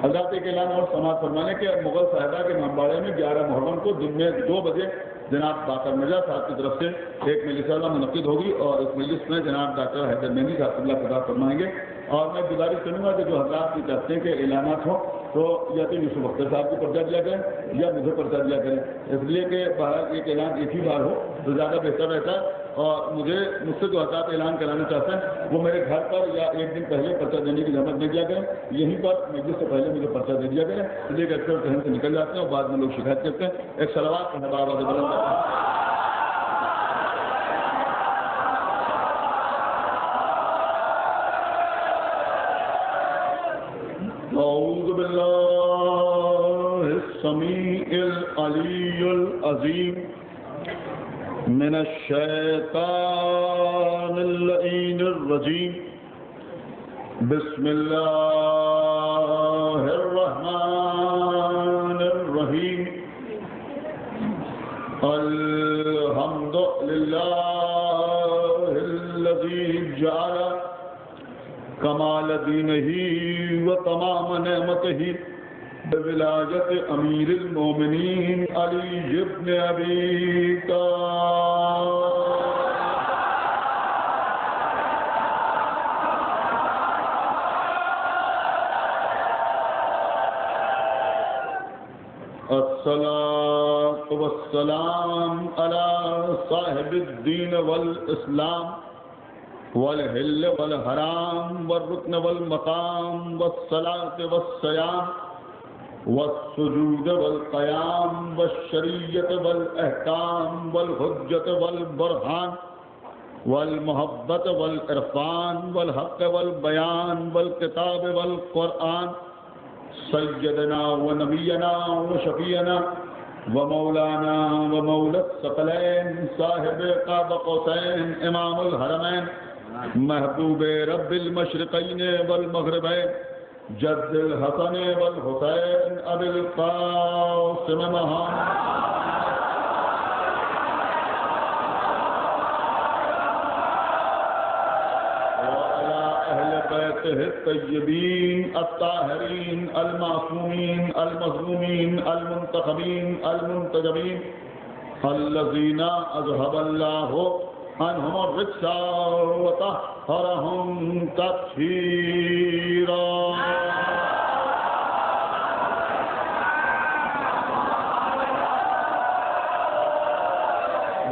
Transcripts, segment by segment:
حضرات ایک اعلان اور سماعت فرمانے کہ مغل صاحبہ کے امامباڑے میں 11 محرم کو دن میں 2 بجے جناب باقر مرزا صاحب کی طرف سے ایک مجلس عرضہ منعقد ہوگی اور اس مجلس میں جناب ڈاکٹر حیدر مہندی صاحب اللہ خطاب فرمائیں گے. اور میں گزارش کروں گا کہ جو حضرات بھی چاہتے ہیں کہ اعلانات ہوں تو یا تو یوسف اختر صاحب کو پرچہ دیا کریں یا مجھے پرچہ دیا کریں، اس لیے کہ بہرحال ایک اعلان ایک ہی بار ہو تو زیادہ بہتر رہتا ہے. اور مجھ سے جو حضرات اعلان کرانا چاہتے ہیں وہ میرے گھر پر یا ایک دن پہلے پرچہ دینے کی زحمت نہیں دیا کریں، یہیں پر مجلس سے پہلے مجھے پرچہ دے دیا کریں، اس لیے کہ اکثر ذہن سے نکل جاتے ہیں اور بعد میں لوگ شکایت کرتے ہیں. ایک صلوات پڑھیں آواز بلند کرتے ہیں. اعوذ باللہ السمیع العلی العظیم من الشیطان اللعین الرجیم. بسم اللہ الرحمن الرحیم. الحمد للہ الذی جعل کمال دینہ و تمام نعمتہ بولایت امیر المومنین علی ابن ابی طالب. الصلاۃ والسلام علی صاحب الدین والاسلام والحل والحرام والرکن والمقام والصلاة والصیام والسجود والقیام والشریعت والاحکام والحجت والبرہان والمحبت والعرفان والحق والبیان والکتاب والقرآن سیدنا ونبینا وشفیعنا ومولانا ومولا الثقلین صاحب قاب قوسین امام الحرمین محبوب رب المشرقین والمغربین جد الحسن والحسین ابی القاسم محمد الطیبین الطاہرین المعصومین المظلومین المنتخبین المنتجبین الذین اذهب اللہ عنہم الرجس وطہرہم تطہیرا.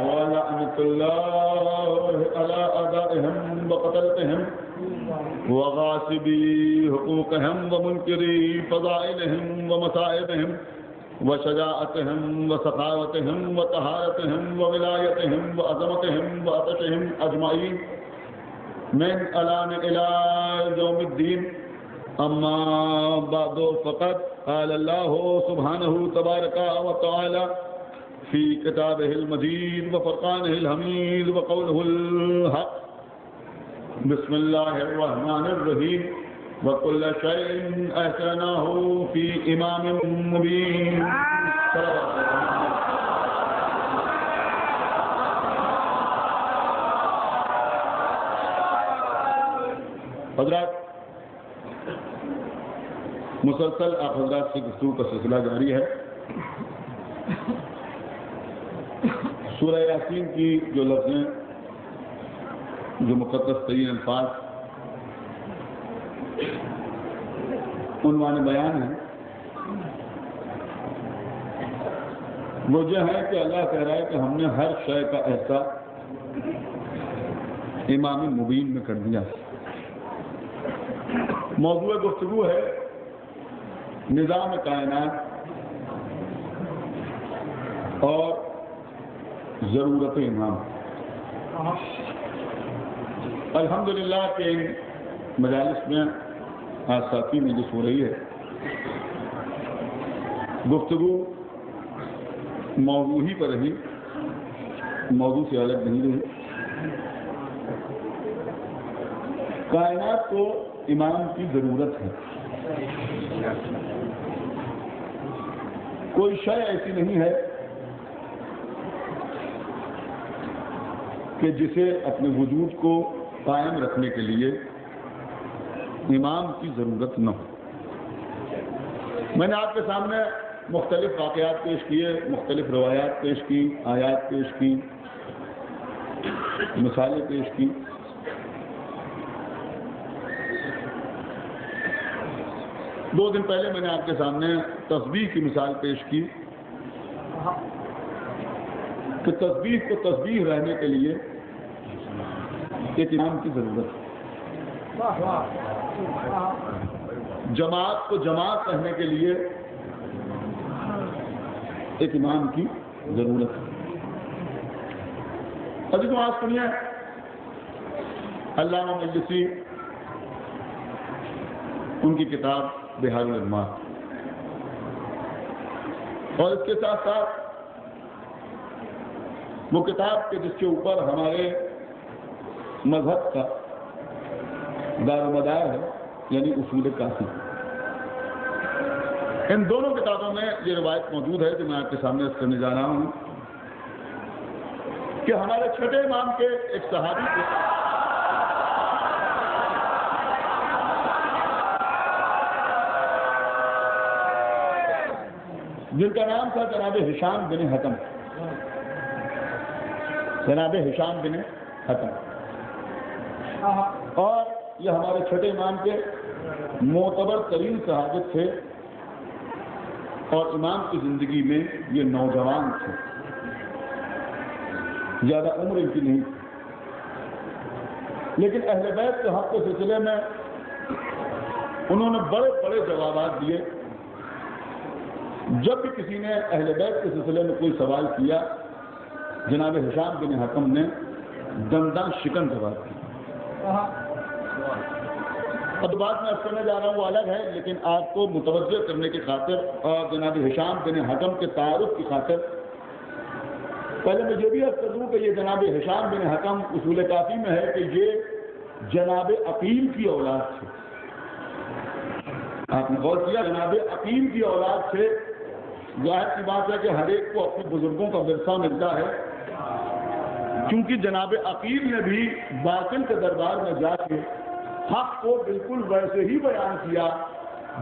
ولعنۃ اللہ علی اعدائہم وقتلتہم وغاصبی حقوقہم ومنکری فضائلہم ومصائبہم وشجاعتہم وسخاوتہم وطہارتہم وولایتہم وعظمتہم وعطشہم اجمعین من الان الی یوم الدین. اما بعد فقد قال اللہ سبحانہ تبارک وتعالی فی کتابہ المجید وفرقانہ الحمید وقولہ الحق. بسم اللہ الرحمن الرحیم. وَكُلَّ شَيْءٍ أَحْصَيْنَاهُ فِي إِمَامٍ مُبِينٍ. حضرات مسلسل آپ حضرات سے گفتگو کا سلسلہ جاری ہے. سورہ یاسین کی جو لفظیں جو مقدس ترین الفاظ عنوان بیان ہیں وہ جو ہے کہ اللہ کہہ رہا ہے کہ ہم نے ہر شے کا احسا امام مبین میں کر دیا. موضوع گفتگو ہے نظام کائنات اور ضرورت امام. الحمدللہ کہ ان مجالس میں آج ساتھی مجلس ہو رہی ہے. گفتگو موضوع ہی پر رہی، موضوع سے الگ نہیں رہی. کائنات کو امام کی ضرورت ہے. کوئی شے ایسی نہیں ہے کہ جسے اپنے وجود کو قائم رکھنے کے لیے امام کی ضرورت نہ ہو. میں نے آپ کے سامنے مختلف واقعات پیش کیے، مختلف روایات پیش کی، آیات پیش کی، مثالیں پیش کی. دو دن پہلے میں نے آپ کے سامنے تسبیح کی مثال پیش کی کہ تسبیح کو تسبیح رہنے کے لیے ایک امام کی ضرورت ہے، جماعت کو جماعت رہنے کے لیے ایک امام کی ضرورت ہے. ابھی تو آج سنیے علامہ مجلسی ان کی کتاب بحار الانوار، اور اس کے ساتھ ساتھ وہ کتاب کے جس کے اوپر ہمارے مذہب کا دار و مدار ہے، یعنی اصول کافی. ان دونوں کتابوں میں یہ روایت موجود ہے جو میں آپ کے سامنے اس کرنے جا رہا ہوں کہ ہمارے چھٹے امام کے ایک صحابی تھے جن کا نام تھا جناب ہشام بن حکم. جناب ہشام بن حکم، اور یہ ہمارے چھٹے امام کے معتبر ترین صحابی تھے، اور امام کی زندگی میں یہ نوجوان تھے، زیادہ عمر ان کی نہیں، لیکن اہل بیت کے حق کے سلسلے میں انہوں نے بڑے بڑے جوابات دیے. جب بھی کسی نے اہل بیت کے سلسلے میں کوئی سوال کیا، جناب ہشام بن حکم نے دندان شکن جواب دیا. اب بات میں کرنے جا رہا ہوں وہ الگ ہے، لیکن آپ کو متوجہ کرنے کی خاطر اور جناب ہشام بن حکم کے تعارف کی خاطر پہلے میں یہ بھی عرض کر دوں کہ یہ جناب ہشام بن حکم اصول کافی میں ہے کہ یہ جناب عقیل کی اولاد تھے. آپ نے غور کیا، جناب عقیل کی اولاد تھے. ظاہر کی بات ہے کہ ہر ایک کو اپنے بزرگوں کا ورثہ ملتا ہے، کیونکہ جناب عقیل نے بھی باطل کے دربار میں جا کے حق کو بالکل ویسے ہی بیان کیا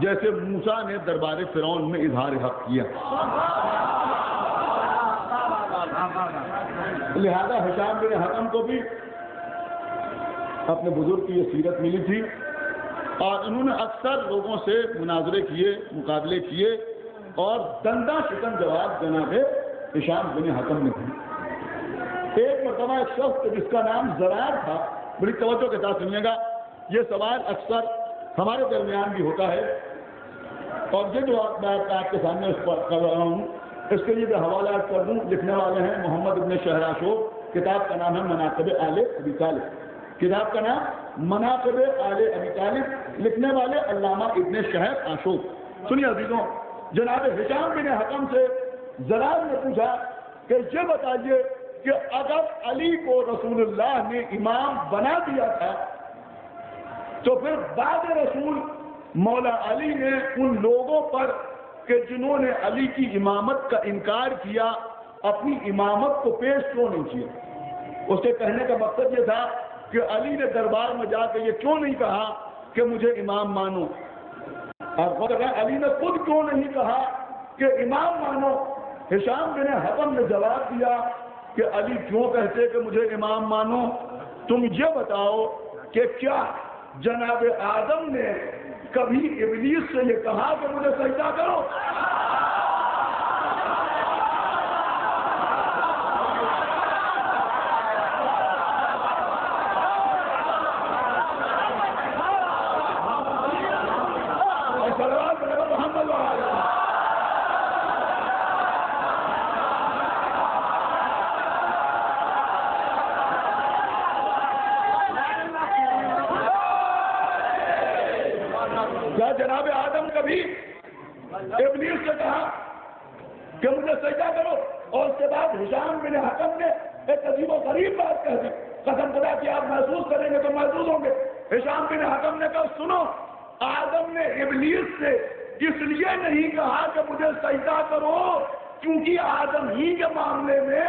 جیسے موسیٰ نے دربار فرعون میں اظہار حق کیا. لہذا ہشام بن حکم کو بھی اپنے بزرگ کی یہ سیرت ملی تھی، اور انہوں نے اکثر لوگوں سے مناظرے کیے، مقابلے کیے، اور دنداں شکن جواب جناب ہشام بن حکم نے دی. ایک مرتبہ ایک شخص جس کا نام زرار تھا، بڑی توجہ کے ساتھ سنیے گا، یہ سوال اکثر ہمارے درمیان بھی ہوتا ہے، اور یہ جو میں آپ کے سامنے اس پر کر رہا ہوں اس کے لیے حوالہ کر دوں. لکھنے والے ہیں محمد ابن شہر آشوق، کتاب کا نام ہے مناقب آل ابی طالب. کتاب کا نام مناقب آل ابی طالب، لکھنے والے علامہ ابن شہر آشوق. سنیے عزیزوں، جناب ہشام بن حکم سے زرار نے پوچھا کہ یہ بتائیے کہ اگر علی کو رسول اللہ نے امام بنا دیا تھا تو پھر بعد رسول مولا علی نے ان لوگوں پر کہ جنہوں نے علی کی امامت کا انکار کیا اپنی امامت کو پیش کیوں نہیں کیا؟ اس کے کہنے کا مقصد یہ تھا کہ علی نے دربار میں جا کے یہ کیوں نہیں کہا کہ مجھے امام مانو، اور علی نے خود کیوں نہیں کہا کہ امام مانو؟ ہشام بن حکم نے جواب دیا کہ علی کیوں کہتے کہ مجھے امام مانو؟ تم یہ بتاؤ کہ کیا جناب آدم نے کبھی ابلیس سے یہ کہا کہ مجھے سجدہ کرو؟ کیا جناب آدم کبھی ابلیس سے کہا کہ مجھے سجدہ کرو؟ اور اس کے بعد ہشام بن حکم نے ایک عجیب و غریب بات کہہ دی. قسم خدا کہ آپ محسوس کریں گے تو محسوس ہوں گے. ہشام بن حکم نے کہا سنو، آدم نے ابلیس سے اس لیے نہیں کہا کہ مجھے سجدہ کرو کیونکہ آدم ہی کے معاملے میں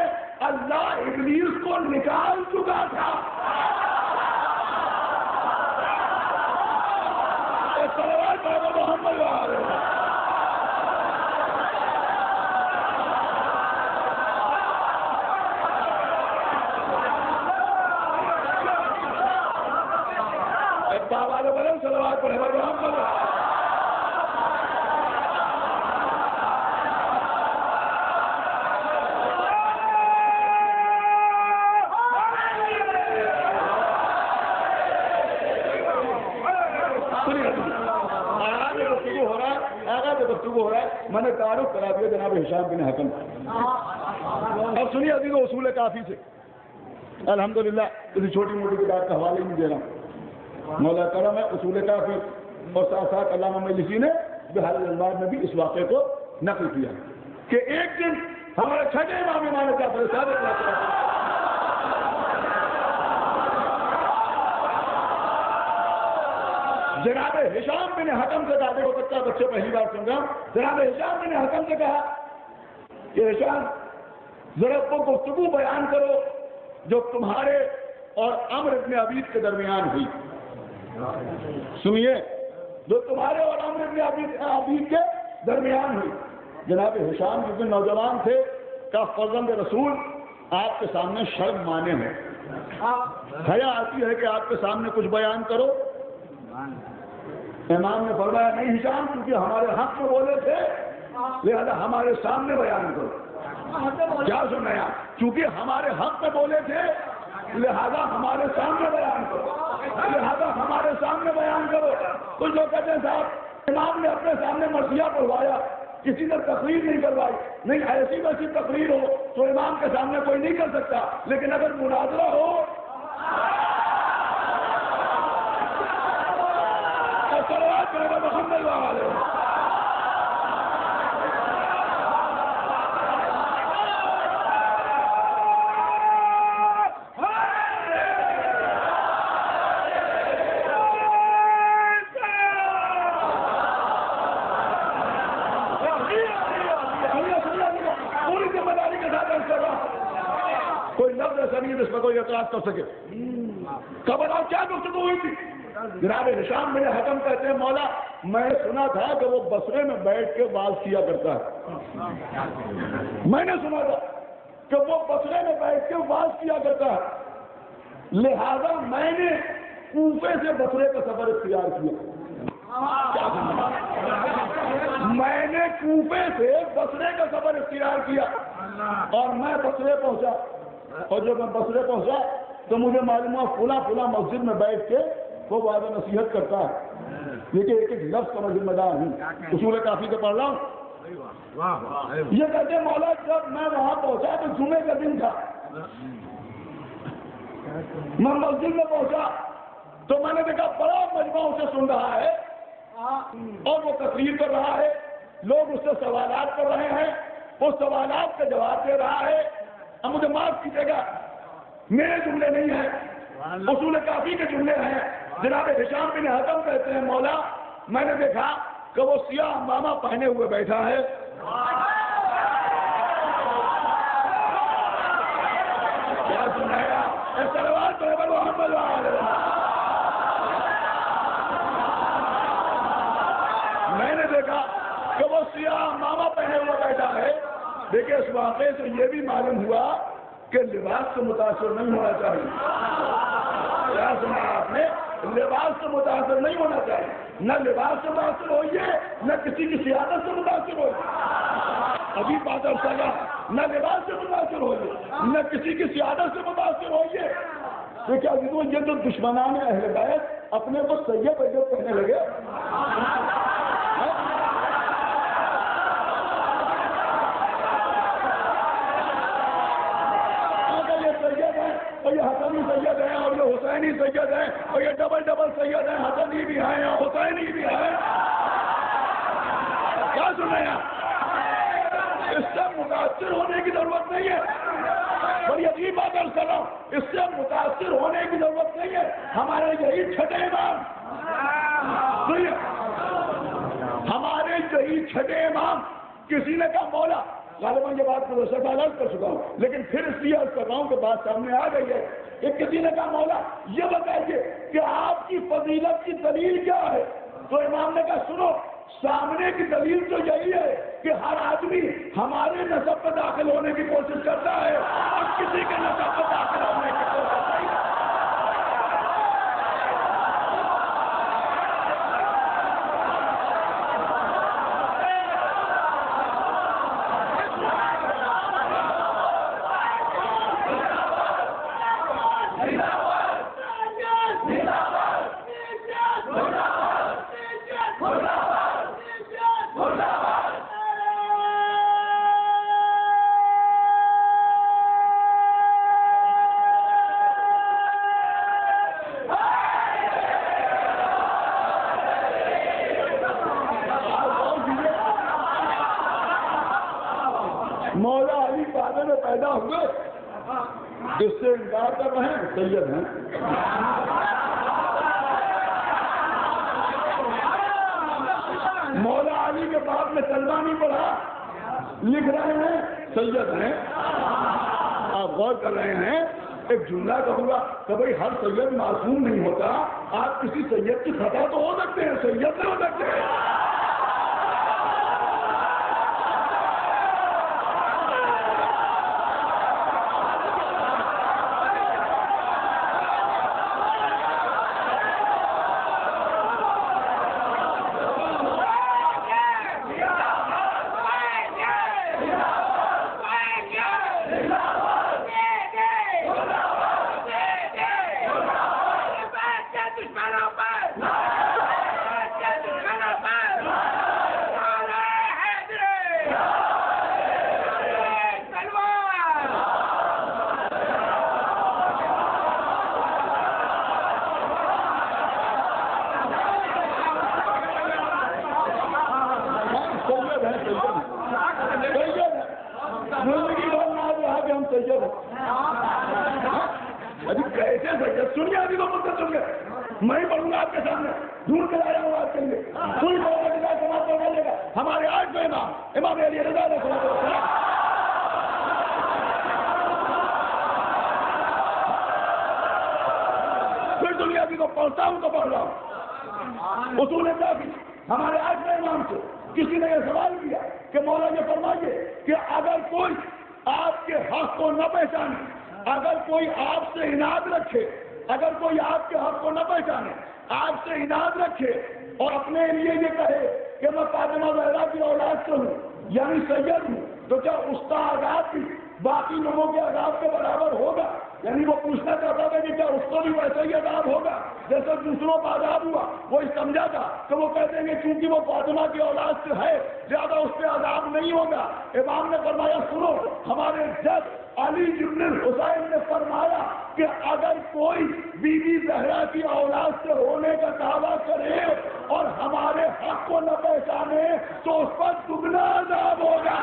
اللہ ابلیس کو نکال چکا تھا. میں نے تعارف کرا دیا جناب ہشام بن حکم. اب سنیے ابھی تو اصول کافی سے الحمدللہ کسی چھوٹی موٹی کتاب کا حوالے نہیں دے رہا ہوں. مولا کرم ہے اصول کافی اور ساتھ ساتھ علامہ مجلسی نے بحار الانوار میں بھی اس واقعے کو نقل کیا کہ ایک دن ہمارے چھٹے امام امام جعفر صادق جناب ہشام بن حکم سے کہا، ہو سکتا ہے بچے پہلی بار سن رہا ہوں، جناب ہشام بن حکم سے کہا کہ ہشام ذرا کو گفتگو بیان کرو جو تمہارے اور عمرو بن عبید کے درمیان ہوئی. سنیے، جو تمہارے اور عمرو بن عبید کے درمیان ہوئی. جناب ہشام جو نوجوان تھے کا فرزند رسول آپ کے سامنے شرم مانے ہیں، حیا آتی ہے کہ آپ کے سامنے کچھ بیان کرو. امام نے فرمایا نہیں ہشام، کیونکہ ہمارے حق میں بولے تھے لہذا ہمارے سامنے بیان کرو. کیا سننا، چونکہ ہمارے حق میں بولے تھے لہذا ہمارے سامنے بیان کرو، لہذا ہمارے سامنے بیان کرو. کچھ لوگ کہتے ہیں صاحب امام نے اپنے سامنے مرثیہ پڑھوایا، کسی نے تقریر نہیں کروائی. نہیں، ایسی ویسی تقریر ہو تو امام کے سامنے کوئی نہیں کر سکتا، لیکن اگر مناظرہ ہو محمد والے پوری ذمہ داری کے ساتھ کر رہا کوئی لفظ ایسا نہیں جس میں کوئی اعتراض کر سکے. خبر آپ کیا گفتگو ہوئی تھی؟ جناب ہشام بن حکم کہتے ہیں مولا میں سنا تھا کہ وہ بصرے میں بیٹھ کے واز کیا کرتا ہے. میں نے سنا تھا کہ وہ بصرے میں بیٹھ کے واز کیا کرتا ہے، لہذا میں نے کوفے سے بصرے کا سفر اختیار کیا. میں نے کوفے سے بصرے کا سفر اختیار کیا اور میں بصرے پہنچا. اور جب میں بصرے پہنچا تو مجھے معلوم ہوا فلاں فلاں مسجد میں بیٹھ کے وہ وعدہ نصیحت کرتا ہے. دیکھیے ایک ایک لفظ کا میں ذمہ دار ہوں، اصول کافی سے پڑھ رہا ہوں. یہ کہتے ہیں مولا جب میں وہاں پہنچا تو جمعے کا دن تھا، میں مسجد میں پہنچا تو میں نے دیکھا بڑا مجمع اسے سن رہا ہے اور وہ تقریر کر رہا ہے، لوگ اس سے سوالات کر رہے ہیں، وہ سوالات کا جواب دے رہا ہے. اب مجھے معاف کیجیے گا میرے جملے نہیں ہیں، اصول کافی کے جملے ہیں. جناب ہشام بن حکم کہتے ہیں مولا میں نے دیکھا کہ وہ سیاہ امامہ پہنے ہوئے بیٹھا ہے. کیا سنایا سلوات پر محمد میں نے دیکھا کہ وہ سیاہ امامہ پہنے ہوئے بیٹھا ہے. دیکھیں اس واقعے سے یہ بھی معلوم ہوا کہ لباس سے متاثر نہیں ہونا چاہیے. کیا سنا آپ نے؟ لباس سے متاثر نہیں ہونا چاہیے. نہ لباس سے متاثر ہوئیے نہ کسی کی سیادت سے متاثر ہوئیے. ابھی بات ارسالہ نہ لباس سے متاثر ہوئیے نہ کسی کی سیادت سے متاثر ہوئیے. تو کیا یہ جو دشمنان اہل بیت اپنے کو سید وید کہنے لگے. اور یہ حسنی سید ہیں اور یہ حسینی سید ہیں اور یہ ڈبل سید ہیں، حسنی بھی ہیں اور حسینی بھی ہیں. کیا سنیں آپ؟ اس سے متاثر ہونے کی ضرورت نہیں ہے. بڑی عجیب بات عرض کر رہا ہوں، اس سے متاثر ہونے کی ضرورت نہیں ہے. ہمارے یہی چھٹے امام ہمارے یہی چھٹے امام کسی نے کہا مولا غالباً یہ بات میں ویسے عرض کر چکا ہوں لیکن پھر اس لیے عرض کر رہا ہوں کہ بات سامنے آ گئی ہے کہ کسی نے کہا مولا یہ بتائیے کہ آپ کی فضیلت کی دلیل کیا ہے. تو امام نے کہا سنو، سامنے کی دلیل تو یہی ہے کہ ہر آدمی ہمارے نسب پر داخل ہونے کی کوشش کرتا ہے اور کسی کے نسب پر داخل ہونے کی کوشش نہیں کرتا. مولا علی کعبے میں پیدا ہوئے، جس سے انکار کر رہے ہیں سید ہیں۔ مولا علی کے بعد میں کلمہ نہیں پڑھا، لکھ رہے ہیں سید ہیں۔ آپ غور کر رہے ہیں، ایک جملہ کہوں گا کہ بھائی ہر سید معصوم نہیں ہوتا، آپ کسی سید کی خطا تو ہو سکتے ہیں، سید نہیں ہو سکتے ہیں۔ ابھی کیسے سید سنیے، ابھی تو مدت سن گئے، میں ہی پڑھوں گا آپ کے سامنے، ڈھونڈ کر آیا ہوں آپ کے لیے، کوئی سماعت کروا لے گا۔ ہمارے 8 امام علی رضا علیہ السلام، پھر دنیا کی کو پڑھتا ہوں تو پڑھ رہا ہوں۔ اصول کافی ہمارے 8 امام سے کسی نے یہ سوال کیا کہ مولا یہ فرمائیے کہ اگر کوئی آپ کے حق کو نہ پہچانے، اگر کوئی آپ سے اناد رکھے، اگر کوئی آپ کے حق کو نہ پہچانے، آپ سے اناد رکھے اور اپنے لیے یہ کہے کہ میں فاطمہ زہرا کی اولاد سے ہوں، یعنی سید ہوں، تو کیا اس کا عذاب بھی باقی لوگوں کے عذاب کے برابر ہوگا؟ یعنی وہ پوچھنا چاہتا تھا کہ کیا اس کو بھی ویسا ہی عذاب ہوگا جیسے دوسروں کا عذاب ہوا؟ وہ سمجھا تھا کہ وہ کہتے ہیں کہ چونکہ وہ فاطمہ کی اولاد سے ہے زیادہ اس پہ عذاب نہیں ہوگا۔ امام نے فرمایا سنو، ہمارے جج علی بن حسین نے فرمایا کہ اگر کوئی بی بی زہرا کی اولاد سے ہونے کا دعویٰ کرے اور ہمارے حق کو نہ پہچانے تو اس پر دگنا عذاب ہوگا۔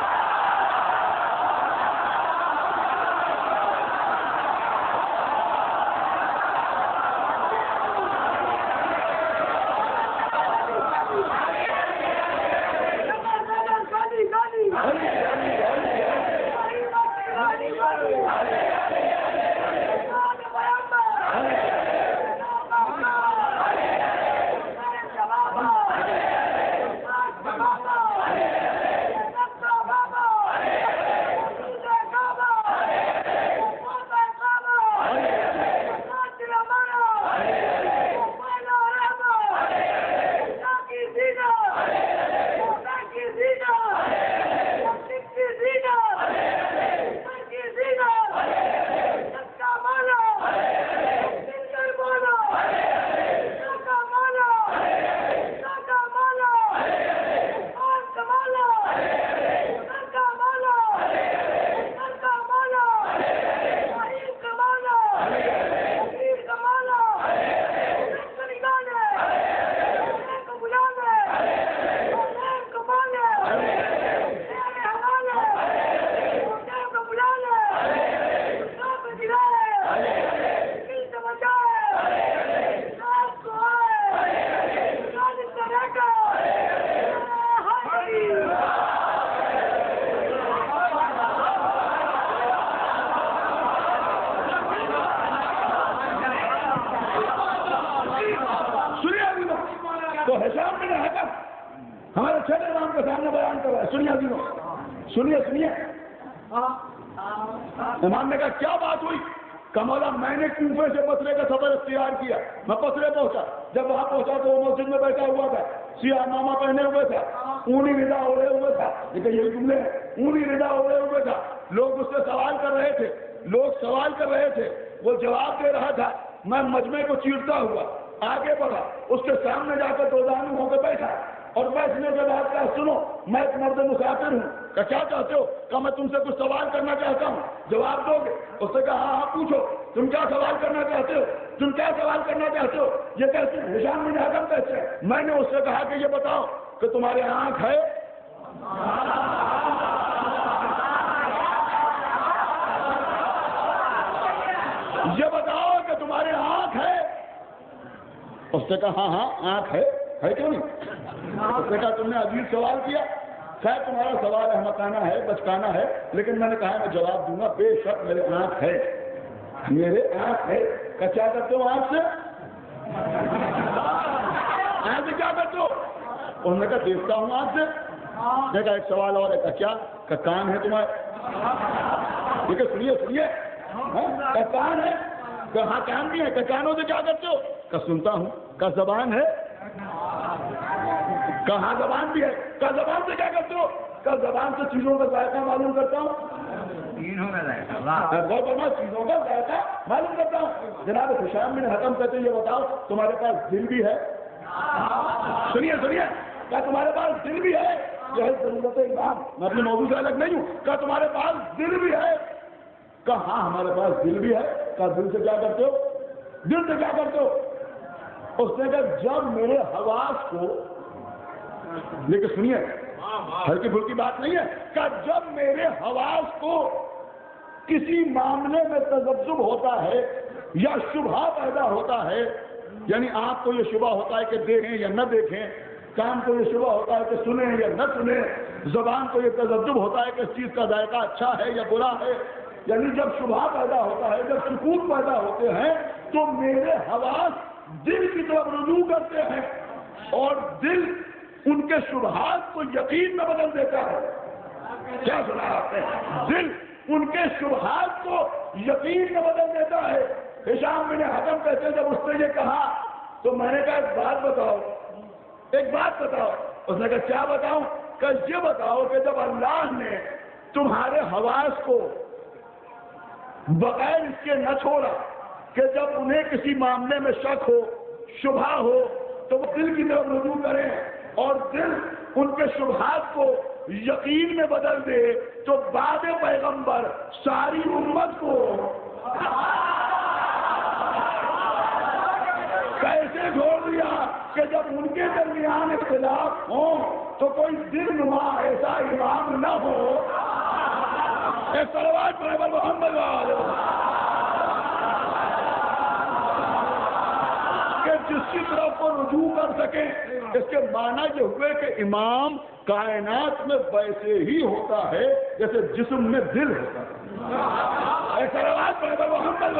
تو حشام بن حکم ہمارے چھٹے امام کے سامنے بیان کر رہا ہے، سنیے دینوں، سنیے سنیے۔ امام نے کہا کیا بات ہوئی؟ کہ مولا میں نے کوفے سے بصرے کا سفر اختیار کیا، میں بصرے پہنچا، جب وہاں پہنچا تو وہ مسجد میں بیٹھا ہوا تھا، سیاہ نامہ پہنے ہوئے تھا، اونی ردا اوڑے ہوئے تھا، لیکن یہی جملے ہیں، اونی ردا اوڑے ہوئے تھا، لوگ اس سے سوال کر رہے تھے، لوگ سوال کر رہے تھے، وہ جواب دے رہا تھا، میں مجمع کو چیرتا ہوا آگے بڑھا، اس کے سامنے جا کر دوزانو ہو کے بیٹھا، اور بیٹھنے کے بعد کہا سنو میں ایک مرد مسافر ہوں، کہ کیا چاہتے ہو؟ کہ میں تم سے کچھ سوال کرنا چاہتا ہوں، جواب دو گے؟ اس نے کہا ہاں ہاں پوچھو، تم کیا سوال کرنا چاہتے ہو؟ تم کیا سوال کرنا چاہتے ہو؟ یہ کہتے ہیں ہشام بن حکم کہتے ہیں، میں نے اس سے کہا کہ یہ بتاؤ کہ تمہارے آنکھ ہے؟ اس نے کہا ہاں آنکھ ہے کیوں نہیں؟ اس نے کہا تم نے عجیب سوال کیا، خیر تمہارا سوال احمقانہ ہے، بچکانہ ہے، لیکن میں نے کہا میں جواب دوں گا، بے شک میرے آنکھ ہے، میرے آنکھ ہے۔ کہ کیا کرتے ہو آنکھ سے؟ آنکھ سے کیا کرتے ہو؟ انہوں نے کہا دیکھتا ہوں آنکھ سے۔ نے کہا ایک سوال اور ہے، کہ کیا؟ کہ کان ہے تمہارے؟ ٹھیک ہے سنیے کہ کان ہے؟ کہ ہاں کان بھی ہے۔ کہ کانوں سے کیا کرتے ہو؟ کہ سنتا ہوں۔ کہ زبان ہے؟ کہاں زبان بھی ہے؟ کہ زبان سے کیا کرتے ہو؟ کہ زبان سے چیزوں کا ذائقہ معلوم کرتا ہوں، چیزوں کا ذائقہ معلوم کرتا ہوں۔ جناب حشام بن حکم کہتے یہ بتاؤ تمہارے پاس دل بھی ہے؟ سنیے کیا تمہارے پاس دل بھی ہے؟ یہ ہے ضرورت امام، میں اپنے موضوع سے الگ نہیں ہوں۔ کیا تمہارے پاس دل بھی ہے؟ کہ ہاں ہمارے پاس دل بھی ہے۔ کہ دل سے کیا کرتے ہو؟ دل سے کیا کرتے ہو؟ اس نے کہا جب میرے حواس کو، لیکن سنیے ہلکی پھلکی بات نہیں ہے، کہ جب میرے حواس کو کسی معاملے میں تذبذب ہوتا ہے یا شبہ پیدا ہوتا ہے، یعنی آپ کو یہ شبہ ہوتا ہے کہ دیکھیں یا نہ دیکھیں، کان کو یہ شبہ ہوتا ہے کہ سنیں یا نہ سنیں، زبان کو یہ تذبذب ہوتا ہے کہ اس چیز کا ذائقہ اچھا ہے یا برا ہے، یعنی جب شبہ پیدا ہوتا ہے، جب سکون پیدا ہوتے ہیں تو میرے حواس دل کی طرف رجوع کرتے ہیں اور دل ان کے شبہات کو یقین میں بدل دیتا ہے۔ کیا سنا آپ نے؟ دل ان کے شبہات کو یقین میں بدل دیتا ہے۔ ہشام بن حکم کہتے جب اس نے یہ کہا تو میں نے کہا ایک بات بتاؤ۔ اس نے کہا کیا بتاؤں؟ کہ یہ بتاؤ کہ جب اللہ نے تمہارے حواس کو بغیر اس کے نہ چھوڑا کہ جب انہیں کسی معاملے میں شک ہو، شبہ ہو، تو وہ دل کی طرف رجوع کریں اور دل ان کے شبہات کو یقین میں بدل دے، تو بعد پیغمبر ساری امت کو کیسے چھوڑ دیا کہ جب ان کے درمیان اختلاف ہوں تو کوئی دل نما ایسا امام نہ ہو۔ ایک صلوات پڑھے محمد کہ جس کی طرف وہ رجوع کر سکیں۔ اس کے معنی یہ ہوئے کہ امام کائنات میں ویسے ہی ہوتا ہے جیسے جسم میں دل ہوتا ہے۔ ایک صلوات پڑھے محمد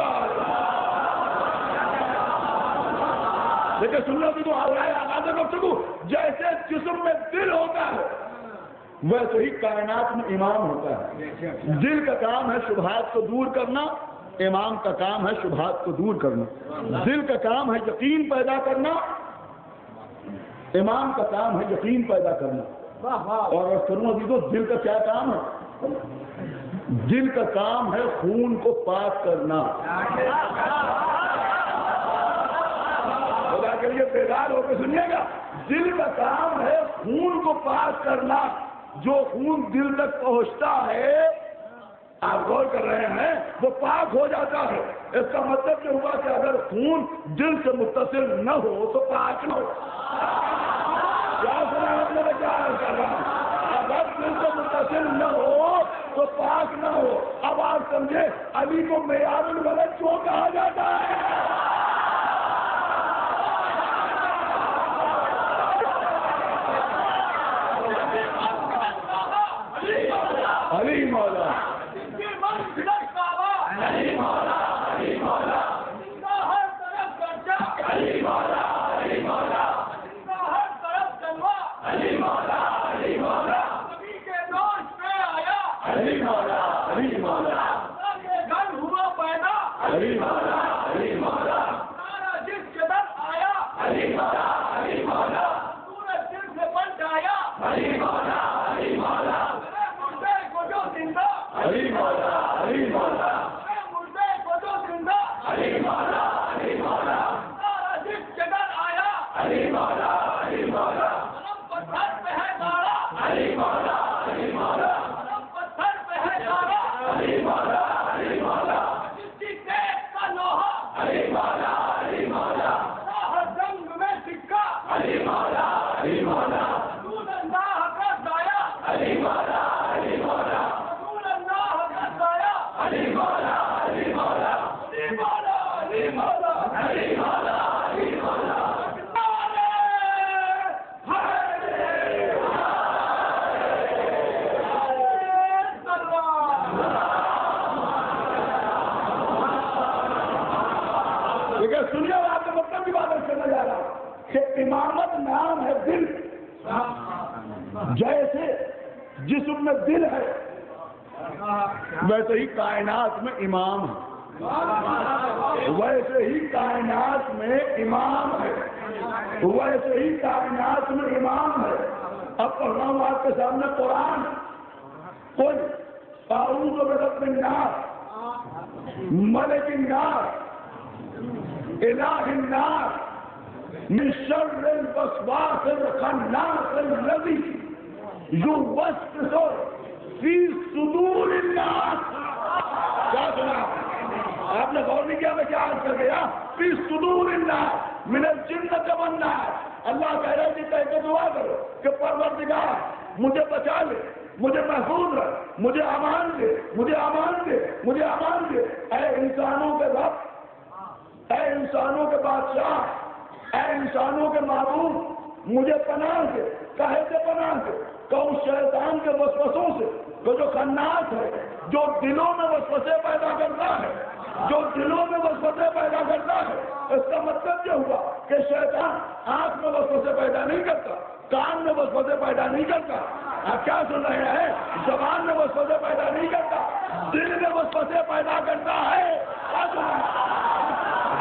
لیکن سننا بھی تو آغاز گفتگو، جیسے جسم میں دل ہوتا ہے ویسے ہی کائنات میں امام ہوتا ہے۔ دل کا کام ہے شبہات کو دور کرنا، امام کا کام ہے شبہات کو دور کرنا۔ دل کا کام ہے یقین پیدا کرنا، امام کا کام ہے یقین پیدا کرنا۔ اور سنو عزیزو، دل کا کیا کام ہے؟ دل کا کام ہے خون کو پاک کرنا۔ خدا کے لیے بیدار ہو کے سنیے گا، دل کا کام ہے خون کو پاک کرنا۔ جو خون دل تک پہنچتا ہے، آپ غور کر رہے ہیں، وہ پاک ہو جاتا ہے۔ اس کا مطلب یہ ہوا کہ اگر خون دل سے متصل نہ ہو تو پاک نہ ہو۔ کیا سنا آپ نے؟ کیا کر رہا ہوں؟ اگر دل سے متصل نہ ہو تو پاک نہ ہو۔ اب آپ سمجھے علی کو معیار الولد کیوں کہا جاتا ہے؟ علی مولا، علی مولا، علی مولا، ہر طرف چرچا، علی مولا، علی مولا، ہر طرف جلوہ، علی مولا، علی مولا، نبی کے جوش میں آیا، علی مولا، علی مولا، کے گھر ہوا پیدا، علی مولا، علی مولا، سارا جس کے در آیا، علی مولا، علی مولا، سورج دل سے پلٹ آیا، علی مولا، علی مولا، علی مولا، علی مولا، مردے کو جو زندہ، علی مولا، علی مولا، سارا جس کے در آیا، علی مولا، علی مولا، قلم پتھر پہ ہے تارا، علی مولا، علی مولا، قلم پتھر پہ ہے تارا، علی مولا، علی مولا، جس کی تیز کا لوہا، علی مولا، علی مولا، ہر جنگ میں سکہ، علی مولا، علی مولا، رسول اللہ کا سایہ، علی مولا، علی مولا، علی مولا، علی مولا، علی مولا، علی مولا، علی مولا، علی مولا، میں دل ہے ویسے ہی کائنات میں امام ہے، ویسے ہی کائنات میں امام ہے، ویسے ہی کائنات میں امام ہے۔ اب پڑھنا ہوں آپ کے سامنے قرآن، قل اعوذ برب الناس ملک الناس الہ الناس من شر الوسواس الخناس الذی یوسوس فی صدور الناس۔ کیا سنا آپ نے؟ غور نہیں کیا میں کیا عرض کر گیا؟ فی صدور الناس من الجنۃ والناس۔ اللہ کہہ رہا ہے کہ کہہ کے دعا کرو کہ پروردگار مجھے بچا لے، مجھے محفوظ رکھ، مجھے امان دے، مجھے امان دے، مجھے امان دے۔ اے انسانوں کے رب، اے انسانوں کے بادشاہ، اے انسانوں کے معبود، مجھے پناہ دے۔ کہے سے پناہ دے کہ اس شیطان کے وسوسوں سے جو خناس ہے، جو دلوں میں وسوسے پیدا کرتا ہے، جو دلوں میں وسوسے پیدا کرتا ہے۔ اس کا مطلب یہ ہوا کہ شیطان آنکھ میں وسوسے پیدا نہیں کرتا، کان میں وسوسے پیدا نہیں کرتا، آپ کیا سن رہے ہیں؟ زبان میں وسوسے پیدا نہیں کرتا، دل میں وسوسے پیدا کرتا ہے۔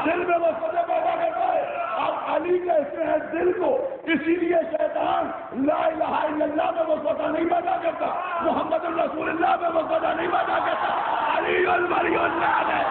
دل میں وسوسے پیدا کرتا ہے۔ آپ علی کہتے ہیں دل کو، اسی لیے شیطان لا الہ الا اللہ میں وسوسہ نہیں پیدا کرتا، محمد رسول اللہ میں وسوسہ نہیں پیدا کرتا۔ علی الولی اللہ ہے۔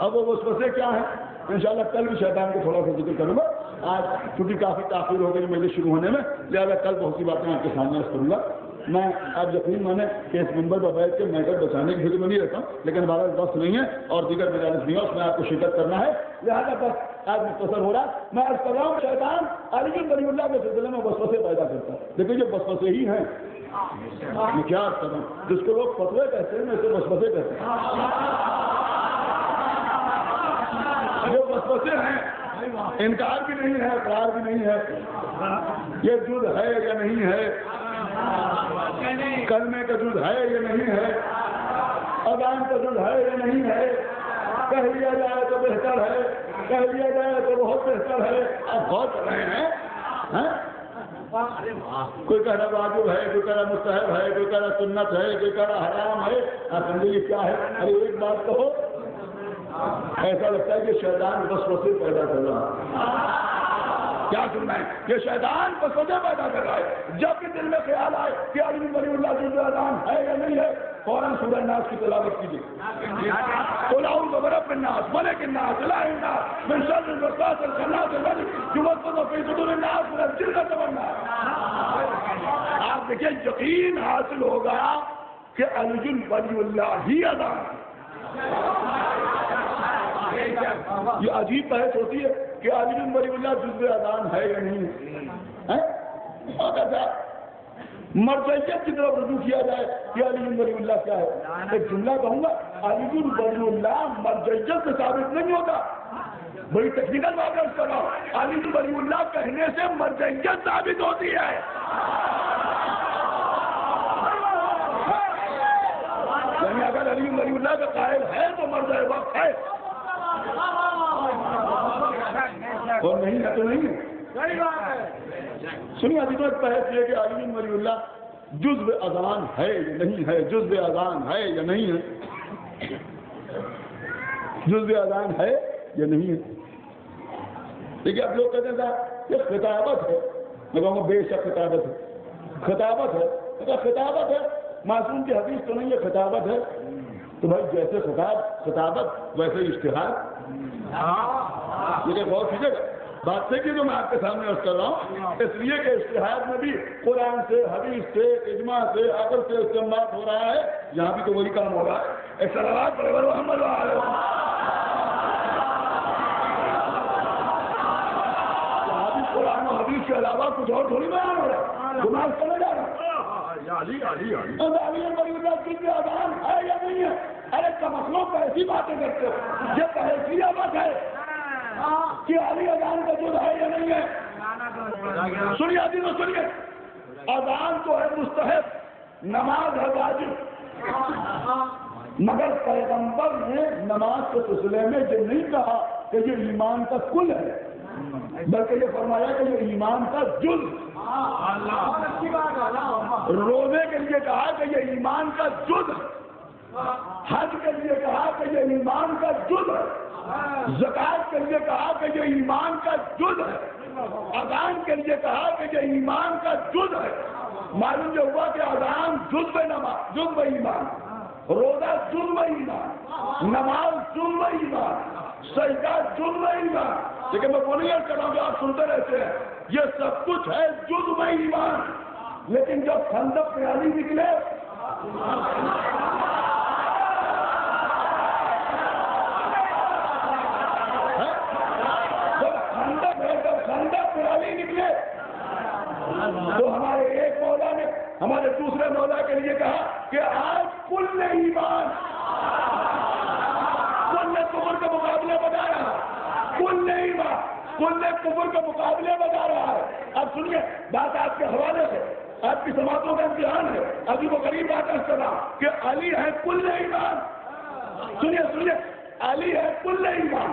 اب وہ وسوسے کیا ہیں انشاءاللہ کل بھی شیطان کو تھوڑا سا ذکر کروں گا۔ آج چونکہ کافی تاخیر ہو گئی مجلس شروع ہونے میں، لہٰذا کل بہت سی باتیں آپ کے سامنے کروں گا۔ میں اب یقین مانے کہ اس ممبر پر بیٹھ کے میٹر بچانے کی فکر میں نہیں رہتا ہوں، لیکن بہرحال وقت نہیں ہے اور دیگر مجالس بھی ہے، اس میں آپ کو شرکت کرنا ہے، لہٰذا بس آج مختصر ہو رہا ہے۔ میں عرض کر رہا ہوں شیطان علی ولی اللہ کے سلسلے میں وسوسے پیدا کرتا ہے، لیکن یہ وسوسے ہی ہیں۔ میں کیا عرض کر رہا ہوں، جس کو لوگ فتوے کہتے ہیں میں اسے وسوسے کہتے ہیں، یہ وسوسے ہیں، انکار بھی نہیں ہے، اقرار بھی نہیں ہے، یہ جد ہے یا نہیں ہے، کلمے کا جد ہے یا نہیں ہے، اذان کا جد ہے یا نہیں ہے، کہہ لیا جائے تو بہتر ہے، کہہ لیا جائے تو بہت بہتر ہے۔ آپ بہت کر رہے ہیں، کوئی کہہ رہا واجب ہے، کوئی کہہ رہا مستحب ہے، کوئی کہہ رہا سنت ہے، کوئی کہہ رہا حرام ہے۔ آپ سمجھے یہ کیا ہے؟ ارے ایک بات کہو، ایسا لگتا ہے کہ شیطان وسوسے پیدا کر رہا ہے، کیا سننا ہے؟ یہ شیطان کو سوچا پیدا کر رہا ہے. جب بھی دل میں خیال آئے کہ علی بن ولی اللہ جزو اذان ہے یا نہیں ہے، فوراً سورہ الناس کی تلاوت کیجیے. قل اعوذ برب الناس ملک الناس الہ الناس من شر الوسواس الخناس الذی یوسوس فی صدور الناس من الجنۃ والناس. آپ دیکھیں یقین حاصل ہوگا کہ علی ولی اللہ ہی اذان. یہ عجیب بحث ہوتی ہے کہ علی بن ولی اللہ جزو اذان ہے یا نہیں ہے. مرجعیت کی طرف رجوع کیا جائے کہ علی بن ولی اللہ کیا ہے. ایک جملہ کہوں گا، علی بن ولی اللہ مرجعیت سے ثابت نہیں ہوتا. بڑی ٹیکنیکل بات ہے اس کا نام. علی بن ولی اللہ کہنے سے مرجعیت ثابت ہوتی ہے. یعنی اگر علی بن ولی اللہ کا قائل ہے تو مرجع وقت ہے، اور نہیں ہے تو نہیں ہے. سنیے ابھی تو ایک بحث یہ کہ علی بن ولی اللہ جزو اذان ہے یا نہیں ہے، جزو اذان ہے یا نہیں ہے، جزو اذان ہے یا نہیں ہے. دیکھیے اب لوگ کہتے ہیں صاحب یہ خطابت ہے. میں کہوں گا بے شک خطابت ہے. خطابت ہے خطابت ہے، معصوم کی حدیث تو نہیں ہے خطابت ہے. تو بھائی جیسے خطابت ویسے اشتہار. یہ غور کیجیے گا بات سے کہ جو میں آپ کے سامنے عرض کر رہا ہوں، اس لیے کہ اشتہار میں بھی قرآن سے، حدیث سے، اجماع سے، عقل سے استنباط ہو رہا ہے. یہاں بھی تو وہی کام ہو رہا ہے. صلوات پر محمد وعلیہ یہاں بھی قرآن و حدیث کے علاوہ کچھ اور تھوڑی بیان ہو رہا ہے. گناہ چلے جا رہا ہے. علی ولی اللہ کی اذان ہے یا نہیں ہے؟ ارے کم لوگ ایسی باتیں کرتے ہو. یہ تحریری بات ہے کہ علی اذان کا جز ہے یا نہیں ہے. سنیے ابھی تو سنیے، اذان تو ہے مستحب، نماز ہے واجب. مگر پیغمبر نے نماز کے سلسلے میں یہ نہیں کہا کہ یہ ایمان کا کل ہے، بلکہ یہ فرمایا کہ یہ ایمان کا جز. روزے کے لیے کہا کہ یہ ایمان کا جز. حج کے لیے کہا کہ یہ ایمان کا جز ہے. زکات کے لیے کہا کہ یہ ایمان کا جز ہے. اذان کے لیے کہا کہ یہ ایمان کا جز ہے. معلوم یہ ہوا کہ اذان جزو نماز، جزو ایمان، روزہ جزو ایمان، نماز جزو ایمان، سجدہ جزو ایمان. لیکن میں وہ نہیں کر رہا ہوں کہ آپ سنتے رہتے ہیں، یہ سب کچھ ہے جزو ایمان. لیکن جب خندق میں علی نکلے نکلے تو ہمارے ایک مولا نے ہمارے دوسرے مولا کے لیے کہا کہ آج کل ایمان، کل نے کفر کا مقابلہ بتا رہا ہے. کل ایمان، کل نے کفر کا مقابلہ بتا رہا ہے. اب سنیے بات آپ کے حوالے سے، آپ کی سماعتوں کا امتحان ہے. ابھی وہ غریب بات ہے کرنا کہ علی ہے کل ایمان. سنیے سنیے، علی ہے کل ایمان.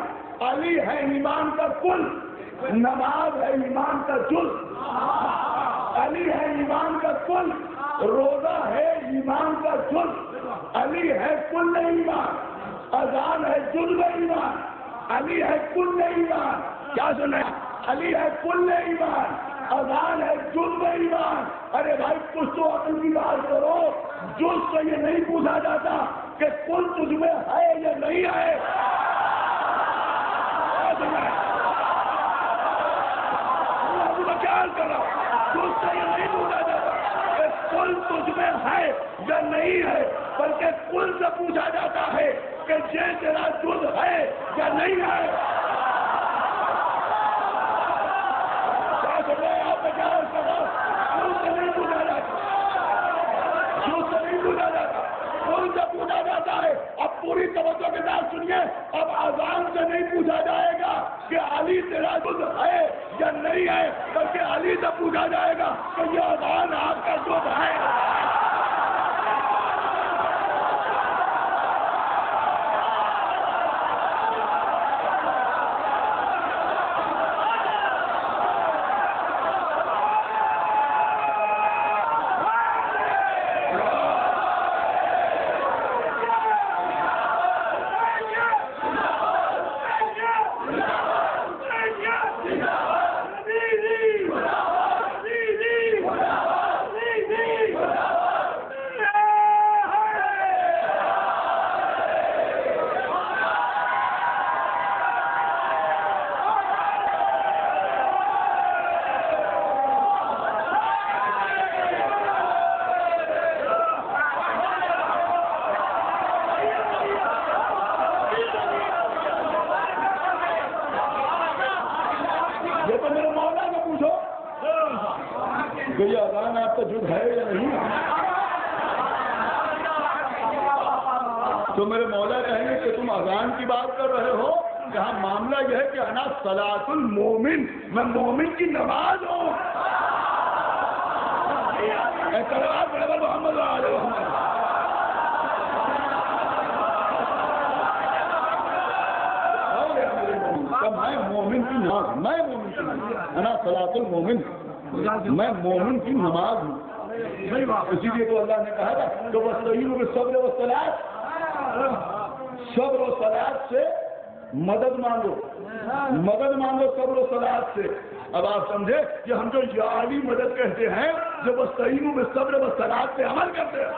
علی ہے ایمان کا کل. نماز ہے ایمان کا جز. علی ہے ایمان کا کل. روزہ ہے ایمان کا جز. علی ہے کل ایمان. اذان ہے جز ایمان. علی ہے کل ایمان. کیا سنا؟ علی ہے کل ایمان. اذان ہے جز ایمان. ارے بھائی کچھ تو عقل کی بات کرو. جز سے یہ نہیں پوچھا جاتا کہ کل تجھ میں ہے یا نہیں ہے. تجھ سے یہ نہیں پوچھا جاتا کہ کل تجھ میں ہے یا نہیں ہے، بلکہ کل سے پوچھا جاتا ہے کہ یہ تیرا جز ہے یا نہیں ہے. کیا سمجھ رہے ہیں آپ نے؟ کیا کل سے نہیں پوچھا جاتا، جز سے نہیں پوچھا جاتا، کل سے پوچھا جاتا ہے. اب پوری توجہ کے ساتھ سنیے، اب اذان سے نہیں پوچھا جائے گا کہ علی تیرا جز ہے یا نہیں ہے، بلکہ علی سے پوچھا جائے گا کہ یہ اذان آپ کا جز ہے. تو یہ اذان آپ کا جھوٹ ہے یا نہیں؟ تو میرے مولا کہیں گے کہ تم اذان کی بات کر رہے ہو، جہاں معاملہ یہ ہے کہ انا صلاۃ المومن، میں مومن کی نماز ہوں۔ محمد میں مومن کی نماز، میں مومن کی نماز، انا صلاۃ المومن، میں مومن کی نماز ہوں۔ اسی لیے تو اللہ نے کہا تھا کہ وَاسْتَعِینُوا بِالصَّبْرِ وَالصَّلَاةِ، صبر و صلاۃ سے مدد مانگو، مدد مانگو صبر و صلاۃ سے۔ اب آپ سمجھے کہ ہم جو یاری مدد کہتے ہیں جو وَاسْتَعِینُوا بِالصَّبْرِ وَالصَّلَاةِ پہ عمل کرتے ہیں،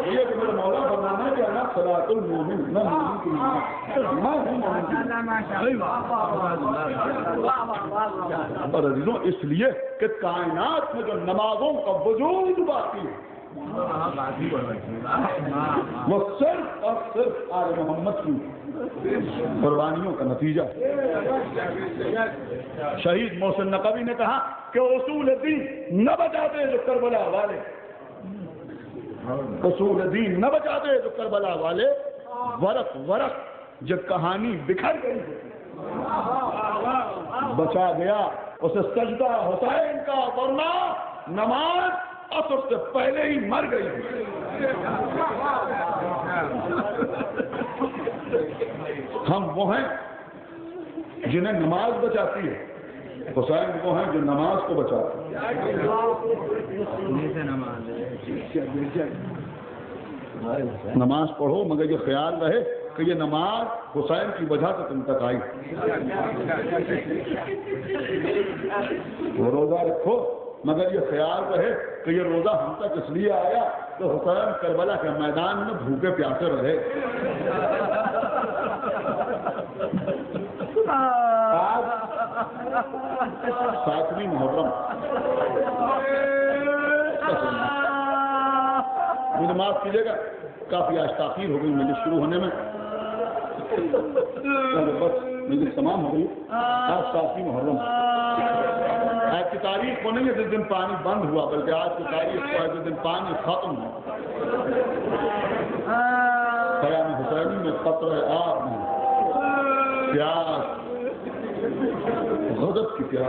یہ کہ میرا مولا فرمانا ہے کہ انا صلاۃ المومن، میں مومن کی نماز، میں ہوں مومن کی نماز۔ اور عزیزوں اس لیے کہ کائنات میں جو نمازوں کا وجود باقی ہے وہ صرف اور صرف آل محمد کی قربانیوں کا نتیجہ ہے۔ شہید محسن نقوی نے کہا کہ اصول دین نہ بچاتے جو کربلا والے، اصول دین نہ بچاتے جو کربلا والے، ورق ورق جب کہانی بکھر گئی بچا گیا اسے سجدہ حسین کا، ورنہ نماز اثر سے پہلے ہی مر گئی۔ ہم وہ ہیں جنہیں نماز بچاتی ہے، حسین وہ ہیں جو نماز کو بچاتے ہیں۔ نماز پڑھو مگر یہ خیال رہے کہ یہ نماز حسین کی وجہ سے تم تک آئی۔ وہ روزہ رکھو مگر یہ خیال رہے کہ یہ روزہ ہم تک اس لیے آیا کہ حسین کربلا کے میدان میں بھوکے پیاسے رہے۔ آج 7ویں محرم، مجھے معاف کیجیے گا کافی آج تاخیر ہو گئی مجلس شروع ہونے میں، بس مجلس تمام ہو گئی۔ آج 7ویں محرم، آج کی تاریخ کو نہیں ہے جس دن پانی بند ہوا، بلکہ آج کی تاریخ کو ہے جس دن پانی ختم ہوا۔ خیام حسینی میں قطرہ آب میں پیاس، غضب کی پیاس،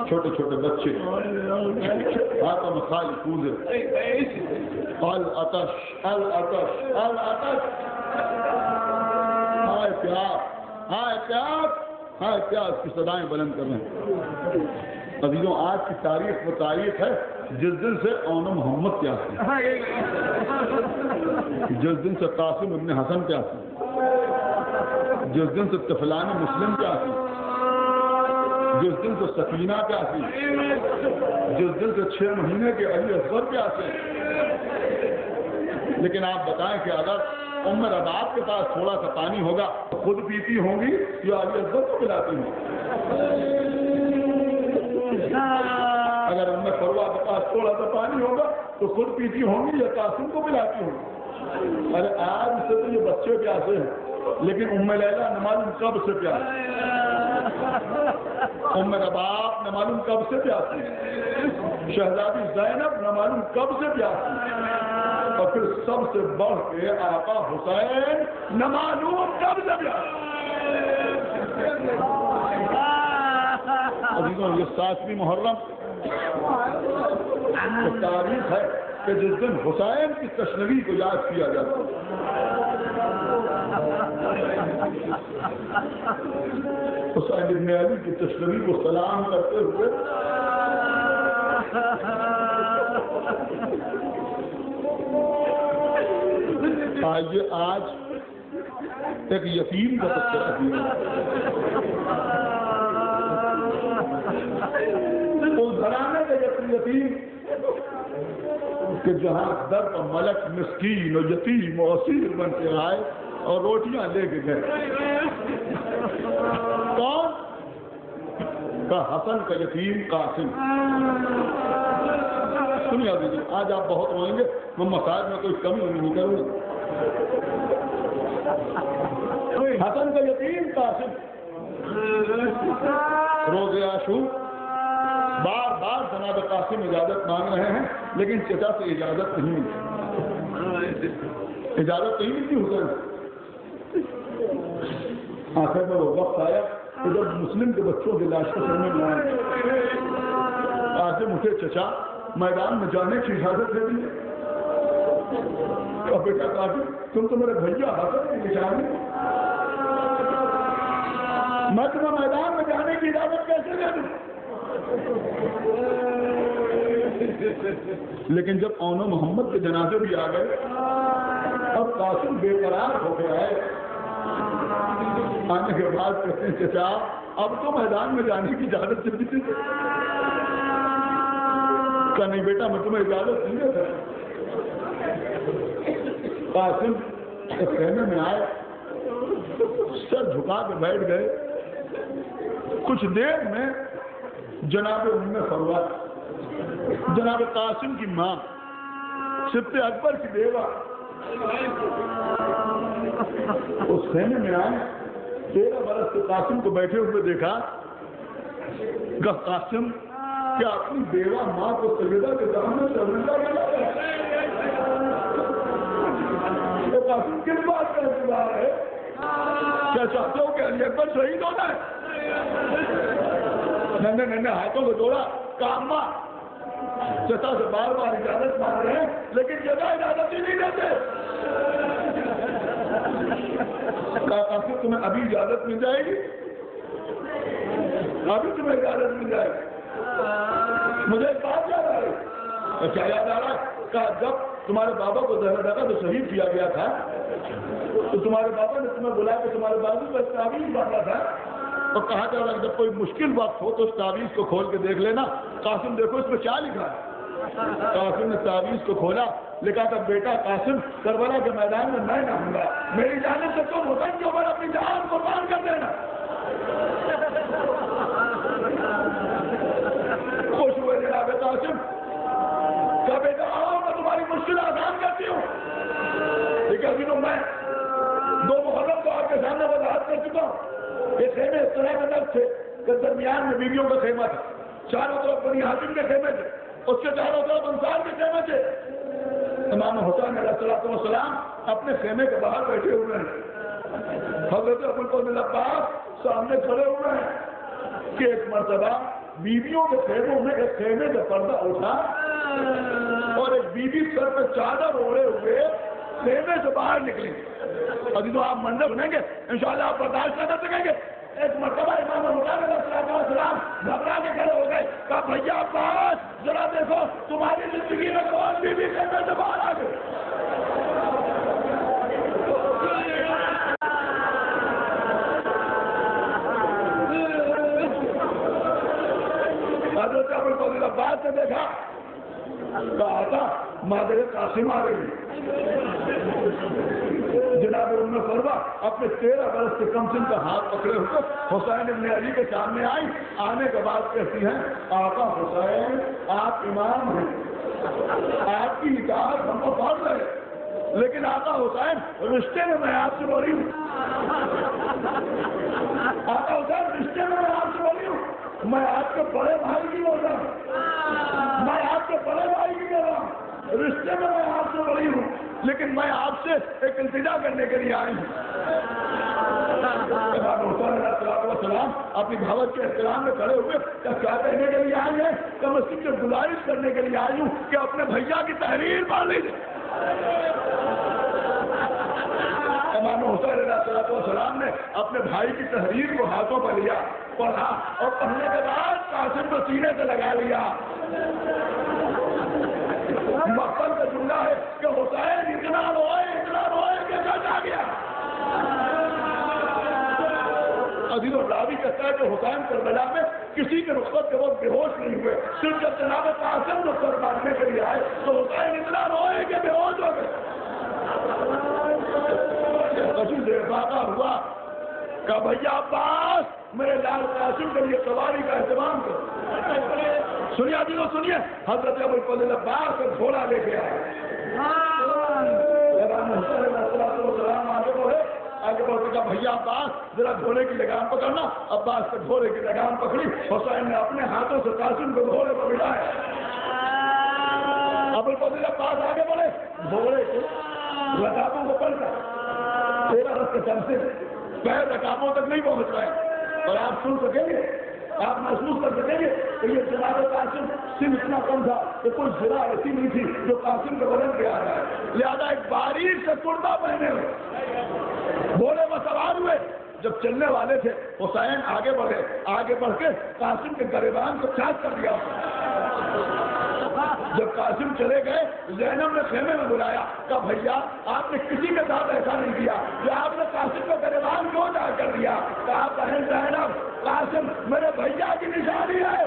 چھوٹے چھوٹے بچے ہاتھوں میں خالی کودے، العطش العطش العطش، ہائے پیاس ہائے پیاس ہائے پیاس کی صدائیں بلند کر رہے ہیں۔ عزیزوں آج کی تاریخ وہ تاریخ ہے جس دن سے اون محمد پیاسی، جس دن سے قاسم ابن حسن پیاسی، جس دن سے طفلان مسلم پیاسی، جس دن سے سکینہ پیاسی، جس دن سے 6 مہینے کے علی اصغر پیاسے۔ لیکن آپ بتائیں کہ اگر ام رباب کے پاس تھوڑا سا پانی ہوگا تو خود پیتی ہوں گی یا علی اصغر کو پلاتی ہوں؟ اگر ام فروہ کے پاس تھوڑا سا پانی ہوگا تو خود پیتی ہوں گی یا قاسم کو پلاتی ہوں؟ ارے آج سے تو یہ بچے پیاسے ہیں، لیکن ام لیلا نہ معلوم کب سے پیاسی، ام رباب نہ معلوم کب سے پیاسی، شہزادی زینب نہ معلوم کب سے پیاسی، اور پھر سب سے بڑھ کے آقا حسین نہ معلوم کب سے پیاسی۔ عزیزوں یہ 7ویں محرم تاریخ ہے کہ جس دن حسین کی تشنوی کو یاد کیا جاتا ہے۔ حسین ابن علی کی تشنوی کو سلام کرتے ہوئے آئیے آج ایک یتیم کا تذکرہ کیا۔ اس گھرانے کا یتیم کہ جہاں در کا ملک مسکین اور یتیم اور اسیر بن کے آئے اور روٹیاں لے کے گئے۔ کون؟ کا حسن کا یتیم قاسم۔ سنیے دیجیے آج آپ بہت روئیں گے، میں مساج میں کوئی کمی نہیں کروں گا۔ حسن کا یتیم قاسم روز عاشور بار بار جناب قاسم اجازت مانگ رہے ہیں لیکن چچا سے اجازت نہیں ملتی، اجازت نہیں ملتی حسین۔ آخر میں وہ وقت آیا کہ جب مسلم کے بچوں کی لاش کو سامنے لائے، قاسم اٹھے، چچا میدان میں جانے کی اجازت دے دی۔ اور بیٹا قاسم تم تو میرے بھیا حسن کی نشان ہے، میں تمہیں میدان میں جانے کی اجازت کیسے دے دوں؟ لیکن جب اون و محمد کے جنازے بھی آ گئے، اب قاسم بے قرار ہو گیا ہے۔ آنے کے بعد کہتے ہیں چچا اب تو میدان میں جانے کی اجازت دے دی۔ کہا نہیں بیٹا میں تمہیں اجازت نہیں دیتا۔ قاسم ایک خیمے میں آئے، سر جھکا کے بیٹھ گئے۔ کچھ دیر میں جناب ام فروہ، جناب قاسم کی ماں، سبط اکبر کی بیوہ، اس خیمے میں آئے۔ 13 برس سے قاسم کو بیٹھے ہوئے دیکھا۔ کہا قاسم کیا اپنی بیوہ ماں کو سیدہ کے سامنے شرمندہ کرنا ہے؟ تو قاسم کس بات کا اعتبار ہے؟ کیا چاہتے ہو کہ علی اکبر شہید ہونا ہے؟ ننے ہاتھوں کو جوڑا، کاماں چچا سے بار بار اجازت مانگ رہے ہیں لیکن جگہ اجازت ہی نہیں دیتے۔ قاسم تمہیں ابھی اجازت مل جائے گی، ابھی تمہیں اجازت مل جائے گی۔ مجھے ایک بات یاد آ رہی، کیا یاد آ رہا ہے؟ کہا جب تمہارے بابا کو زہرہ ڈاکا تو شہید کیا گیا تھا تو تمہارے بابا نے تمہیں بلایا کہ تمہارے بازو پر تعویذ باندھا تھا، تو کہا جا رہا جب کوئی مشکل وقت ہو تو اس تعویذ کو کھول کے دیکھ لینا۔ قاسم دیکھو اس میں کیا لکھا ہے؟ قاسم نے تعویذ کو کھولا، لکھا تھا بیٹا قاسم کربلا کے میدان میں میں نہ ہوں گا، میری جانب سے تم حسین کے اوپر اپنی جان قربان کر دینا۔ خوش ہوئے جناب قاسم، کہا بیٹا آؤ میں تمہاری مشکل آسان کرتی ہوں۔ ٹھیک ہے ابھی تو میں 2 محرم کو آپ کے سامنے وضاحت کر چکا ہوں۔ یہ خیمے اس طرح کے نقش تھے کہ درمیان میں بیویوں کا خیمہ تھا، چاروں طرف بنی ہاشم کے خیمے تھے، اس کے چاروں طرف انصار کے خیمے تھے۔ امام حسین علیہ السلام اپنے خیمے کے باہر بیٹھے ہوئے ہیں، حضرت ابو الفضل عباس سامنے کھڑے ہوئے ہیں کہ ایک مرتبہ بیویوں کے خیموں میں ایک خیمے کا پردہ اٹھا اور ایک بیوی سر پہ چادر اوڑھے ہوئے خیمے سے باہر نکلی۔ ابھی تو آپ منظر سنیں گے انشاءاللہ آپ برداشت نہ کر سکیں گے۔ ایک مرتبہ امام حسین علیہ السلام گھبرا کے کھڑے ہو گئے، کہا بھیا عباس ذرا دیکھو تمہاری زندگی میں کون بیوی خیمے سے باہر آ گئی؟ حضرت ابو الفضل عباس نے دیکھا، کہا تھا مادر قاسم آ گئی۔ جناب ام فروہ اپنے 13 برس سے کم سن کا ہاتھ پکڑے ہوئے حسین ابن علی کے سامنے آئی۔ آنے کے بعد کہتی ہیں آقا حسین آپ امام ہیں، آپ کی اطاعت ہم کو فرض ہے، لیکن آقا حسین رشتے میں میں آپ سے بڑی ہوں، آقا حسین رشتے میں میں آپ سے بڑی ہوں، میں آپ کے بڑے بھائی کی بول رہا ہوں، میں آپ کے بڑے بھائی کی بول رہا ہوں، رشتے میں میں آپ سے بڑی ہوں، لیکن میں آپ سے ایک التجا کرنے کے لیے آئی ہوں۔ امام حسین علیہ السلام اپنی بھاوت کے احترام میں کھڑے ہوئے کیا کہنے کے لیے آئی ہیں؟ کہ میں سب سے گزارش کرنے کے لیے آئی ہوں کہ اپنے بھیا کی تحریر پڑھ لیجیے۔ امام حسین علیہ السلام نے اپنے بھائی کی تحریر کو ہاتھوں پر لیا، پڑھا اور پڑھنے کے بعد قاسم کو سینے سے لگا لیا۔ مقبل کا جملہ ہے کہ حسین اتنا روئے کہ جج آ گیا۔ عزیز الراوی کہتا ہے کہ حسین کربلا میں کسی کے رخصت کے وقت بے ہوش نہیں ہوئے، صرف جب جناب قاسم رخصت مارنے کے لیے آئے تو حسین اتنا روئے کہ بے ہوش ہو گئے۔ واقع ہوا کہ بھیا عباس میرے لال قاسم کے لیے سواری کا اہتمام کرو۔ سنیے عزیزو سنیے، حضرت ابو الفضل عباس کا گھوڑا لے کے آئے۔ امام حسین علیہ السلام آگے بڑھے، آگے بڑھ کے کہا بھیا عباس ذرا گھوڑے کی لگام پکڑنا. عباس کے گھوڑے کی لگام پکڑی. حسین نے اپنے ہاتھوں سے قاسم کو گھوڑے کو بٹھایا. ابوالفضل عباس آگے بڑھے, گھوڑے کے رکابوں کو پڑھ کر 13 رس کے چلتے پیر رکابوں تک نہیں پہنچ رہے. اور آپ سن سکیں گے, آپ محسوس کر سکیں گے کہ یہ جناب قاسم سن اتنا کم تھا کہ کوئی ذرا ایسی نہیں تھی جو قاسم کے بدن پہ آ رہا ہے. لہذا ایک باریک سے کرتا پہنے ہوئے گھوڑے میں سوار ہوئے. جب چلنے والے تھے حسین آگے بڑھے, آگے بڑھ کے قاسم کے گریبان کو چاک کر دیا. جب قاسم چلے گئے, زینب نے خیمے میں بلایا, کہا بھیا آپ نے کسی کے ساتھ ایسا نہیں کیا جو آپ نے قاسم کا گریبان کیوں چاک کر دیا. کہا بہن زینب, قاسم میرے بھیا کی نشانی ہے.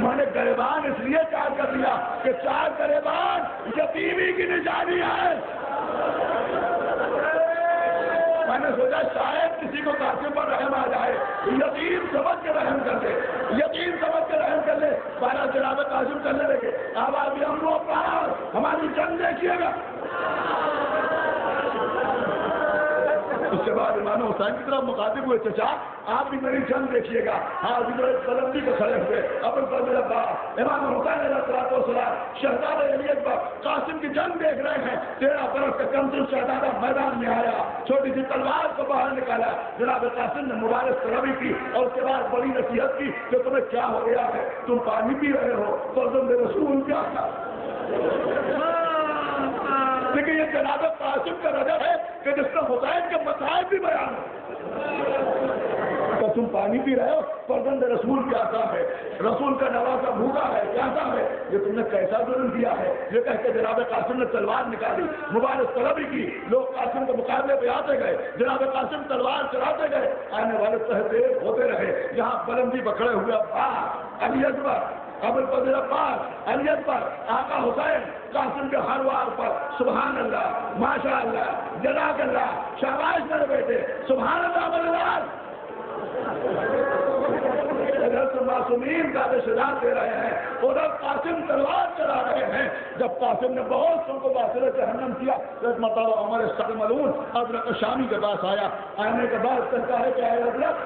میں نے گریبان اس لیے چاک کر دیا کہ چار گریبان یتیمی کی نشانی ہے. میں نے سوچا شاید کسی کو قاسم پر رحم آ جائے, یتیم سمجھ کے رحم کر دے, یتیم سمجھ کے رحم کر لے. بارہ جناب قاسم کرنے لگے, آواز ہم لوگ پاس ہماری جنگ دیکھیے گا. اس کے بعد امام حسین کی طرف مخاطب ہوئے, چچا آپ بھی میری جنگ دیکھیے گا. ہاں قلندی کو کھڑے ہوئے ابوالفضل عباس, امام حسین علیہ السلام, شہزادہ علی اکبر قاسم کی جنگ دیکھ رہے ہیں. 13 برس کا کمزور شہزادہ میدان میں آیا, چھوٹی سی تلوار کو باہر نکالا. جناب قاسم نے مبارک طلبی کی اور اس کے بعد بڑی نصیحت کی کہ تمہیں کیا ہو گیا ہے, تم پانی پی رہے ہو, فرزند رسول کیا تھا. لیکن یہ جناب قاسم کا رجب ہے کہ جس میں حسین کے مسائل بھی بیان تو تم پانی پی رہے ہو, فرزند رسول پیاسا ہے, رسول کا نوازا بھوکا ہے, پیاسا ہے, یہ تم نے کیسا ظلم کیا ہے. یہ کہہ کے جناب قاسم نے تلوار نکالی, مبارک طلبی کی. لوگ قاسم کے مقابلے پہ آتے گئے, جناب قاسم تلوار چلاتے گئے. آنے والے تحت ہوتے رہے. یہاں بلندی پکڑے ہوئے عباس, علی اکبر, ابوالفضل عباس, علی اکبر, آقا حسین قاسم کے ہر وار پر سبحان اللہ, ماشاء اللہ, جزاک اللہ, شاباش میرے بیٹے, سبحان اللہ بلال. ادھر معصومین کا رشدات دے رہے ہیں, ادھر قاسم تلوار چلا رہے ہیں. جب قاسم نے بہت سو کو واصل جہنم کیا, ایک مرتبہ عمر ملعون ادرک شامی کے پاس آیا. آنے کے بعد کہتا ہے کہ اے ادرک,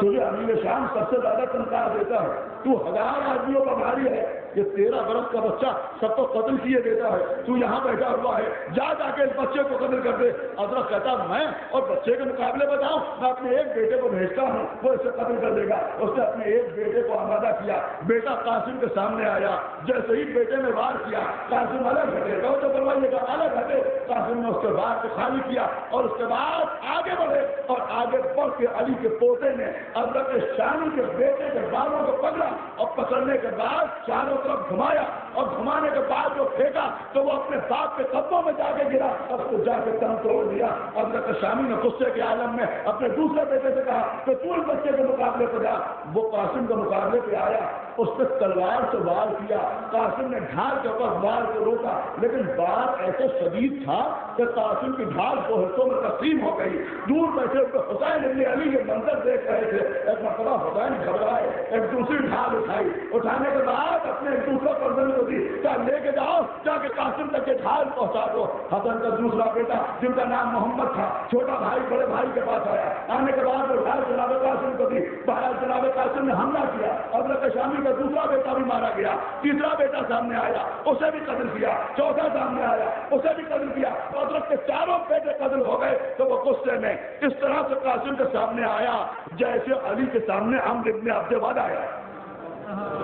تجھے امیر شام سب سے زیادہ تنخواہ دیتا ہے, تو 1000 آدمیوں کا بھاری ہے, یہ 13 برس کا بچہ سب کو قتل کیے دیتا ہے, تو یہاں بیٹھا ہوا ہے, جا کے اس بچے کو قتل کر دے. ادرک کہتا میں اور بچے کے مقابلے بتاؤں, میں اپنے ایک بیٹے کو بھیجتا ہوں, وہ اسے قتل کر دے گا. اس نے اپنے ایک بیٹے کو آمادہ کیا, بیٹا قاسم کے سامنے آیا. جیسے ہی بیٹے نے وار کیا, قاسم الگ ہٹے, تو بلوائیے گا الگ ہٹے. قاسم نے اس کے وار کو خالی کیا اور اس کے بعد آگے بڑھے, اور آگے بڑھ کے علی کے پوتے نے ادرک شامی کے بیٹے کے بالوں کو پکڑا, اور پکڑنے کے بعد چاروں طرف گھمایا, اور گھمانے کے بعد جو پھینکا تو وہ اپنے باپ کے قدموں میں جا کے گرا. اب تو جا کے تن توڑ دیا. ادرک شامی نے غصے کے عالم میں اپنے دوسرے بیٹے سے کہا کہ تو اس بچے کے مقابلے پہ جا. وہ قاسم کے مقابلے پہ آیا, اس نے تلوار سے وار کیا. قاسم نے ڈھال کے اوپر وار کو روکا, لیکن وار ایسے شدید تھا کہ قاسم کی ڈھال 2 حصوں میں تقسیم ہو گئی. دور بیٹھے ہوئے حسین ابن علی یہ منظر دیکھ رہے تھے. ایک مرتبہ حسین گھبرائے, ایک دوسری ڈھال اٹھائی, اٹھانے کے بعد اپنے ایک دوسرے پردن کو دی, کیا لے کے جاؤ, جا کے قاسم تک کے ڈھال پہنچا دو. حسن کا دوسرا بیٹا جن کا نام محمد تھا, چھوٹا بھائی بڑے بھائی کے پاس آیا. آنے کے بعد وہ ڈھال جناب قاسم کو دی. بہرحال جناب قاسم نے حملہ کیا. ادرک شامی کا دوسرا بیٹا بھی مارا گیا. تیسرا بیٹا سامنے آیا, اسے بھی قتل کیا. چوتھا سامنے آیا, اسے بھی قتل کیا. ادرک کے چاروں بیٹے قتل ہو گئے. تو وہ غصے میں اس طرح سے قاسم کے سامنے آیا جیسے علی کے سامنے عمرو ابن عبد ود آیا,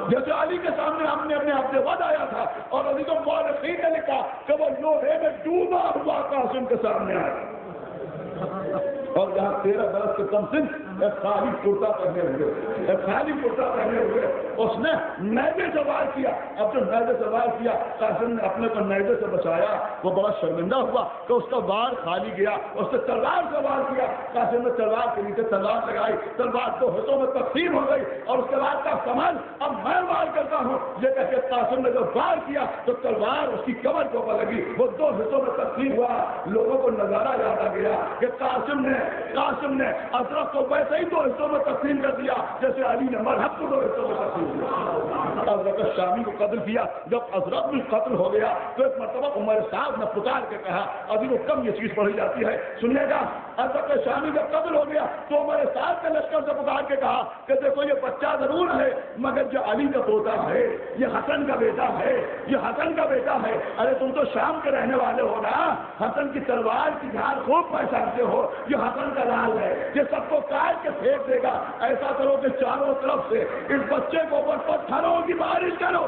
جیسے علی کے سامنے ہم نے اپنے عبد ود آیا تھا. اور علی کو مورخین نے لکھا کہ وہ لوہے میں ڈوبا ہوا قاسم کے سامنے آیا. اور یہاں 13 برس کے کم سن ایک خالی کرتا پہنے ہوئے, اس نے نیزے سے وار کیا. اب جو نیزے سے وار کیا, قاسم نے اپنے کو نیزے سے بچایا. وہ بڑا شرمندہ ہوا کہ اس کا وار خالی گیا. اس نے تلوار سے وار کیا. قاسم نے تلوار کے نیچے تلوار لگائی, تلوار 2 حصوں میں تقسیم ہو گئی. اور اس کے بعد کا سمجھ, اب میں وار کرتا ہوں, یہ کہہ کے قاسم نے جو وار کیا تو تلوار اس کی کمر کے اوپر لگی, وہ 2 حصوں میں تقسیم ہوا. لوگوں کو نظارہ یاد آ گیا کہ قاسم نے ادرک کو ویسے ہی 2 حصوں میں تقسیم کر دیا جیسے علی نے مرحب کو 2 حصوں میں تقسیم حضرت شامی کو قتل کیا. جب حضرت بھی قتل ہو گیا تو ایک مرتبہ عمر صاحب نے پکار کے کہا, ابھی وہ کم یہ چیز پڑھی جاتی ہے, سنیے گا. حضرت شامی جب قتل ہو گیا تو عمر صاحب کے لشکر سے پکار کے کہا کہ دیکھو یہ بچہ ضرور ہے مگر جو علی کا پوتا ہے, یہ حسن کا بیٹا ہے, یہ حسن کا بیٹا ہے. ارے تم تو شام کے رہنے والے ہو نا, حسن کی تلوار کی دھار خوب پہچانتے ہو. یہ حسن کا لال ہے, یہ سب کو کاٹ کے پھینک دے گا. ایسا کرو کہ چاروں طرف سے اس بچے کو اوپر پتھروں کی بارش کرو.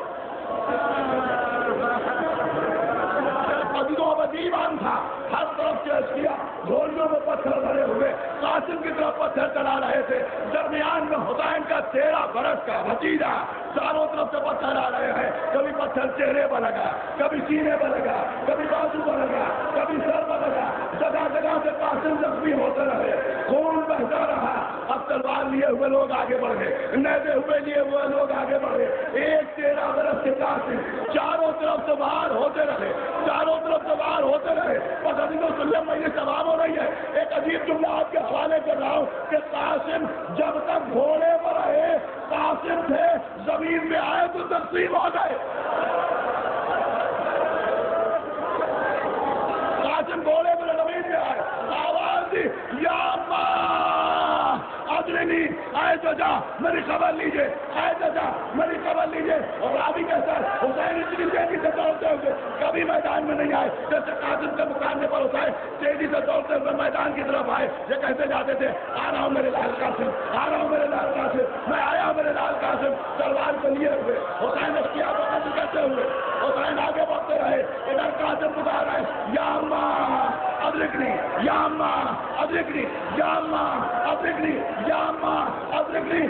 ایمان تھا, ہر طرف سے کیا, جھولیوں میں پتھر بھرے ہوئے قاسم کی طرف پتھر چلا رہے تھے. درمیان میں حسین کا 13 برس کا بھتیجا چاروں طرف سے پتھر آ رہے ہیں. کبھی پتھر چہرے پر لگا, کبھی سینے پر لگا, کبھی بازو پر لگا, کبھی سر پر لگا. جگہ جگہ سے قاسم زخمی ہوتے رہے, خون بہتا رہا. اب تلوار لیے ہوئے لوگ آگے بڑھ گئے, نیزے ہوئے لیے ہوئے لوگ آگے بڑھ گئے. ایک 13 برس کے قاسم چاروں طرف سے باہر ہوتے رہے, چاروں طرف سے باہر ہوتے رہے. بس ابھی تو سنیے مجھے سوال ہو رہی ہے. ایک عجیب جملہ آپ کے حوالے کر رہا ہوں کہ قاسم جب تک گھوڑے پر رہے, قاسم تھے, زمین میں آئے تو تقسیم ہو گئے. قاسم گھوڑے پر زمین میں آئے, آواز دی یا ادرنی, آئے تو جا میری خبر لیجیے, آئے تو جا میری خبر لیجیے. اور ابھی کہتا ہے حسین اتنی تیزی سے دوڑتے ہوئے کبھی میدان میں نہیں آئے. جیسے قاسم کے مقابلے پر حسین تیزی سے دوڑتے ہوئے میدان کی طرف آئے. یہ کہتے جاتے تھے آ رہا ہوں میرے لال قاسم, آ رہا ہوں میرے لال قاسم, میں آیا میرے لال قاسم. تلوار کو لیے ہوئے حسین اختیار کو قتل کرتے ہوئے حسین آگے بڑھتے رہے. ادھر قاسم پکار رہے, یا اماں ادرکنی, یا اماں ادرکنی, یا اماں ادرکنی, یا اماں ادرکنی.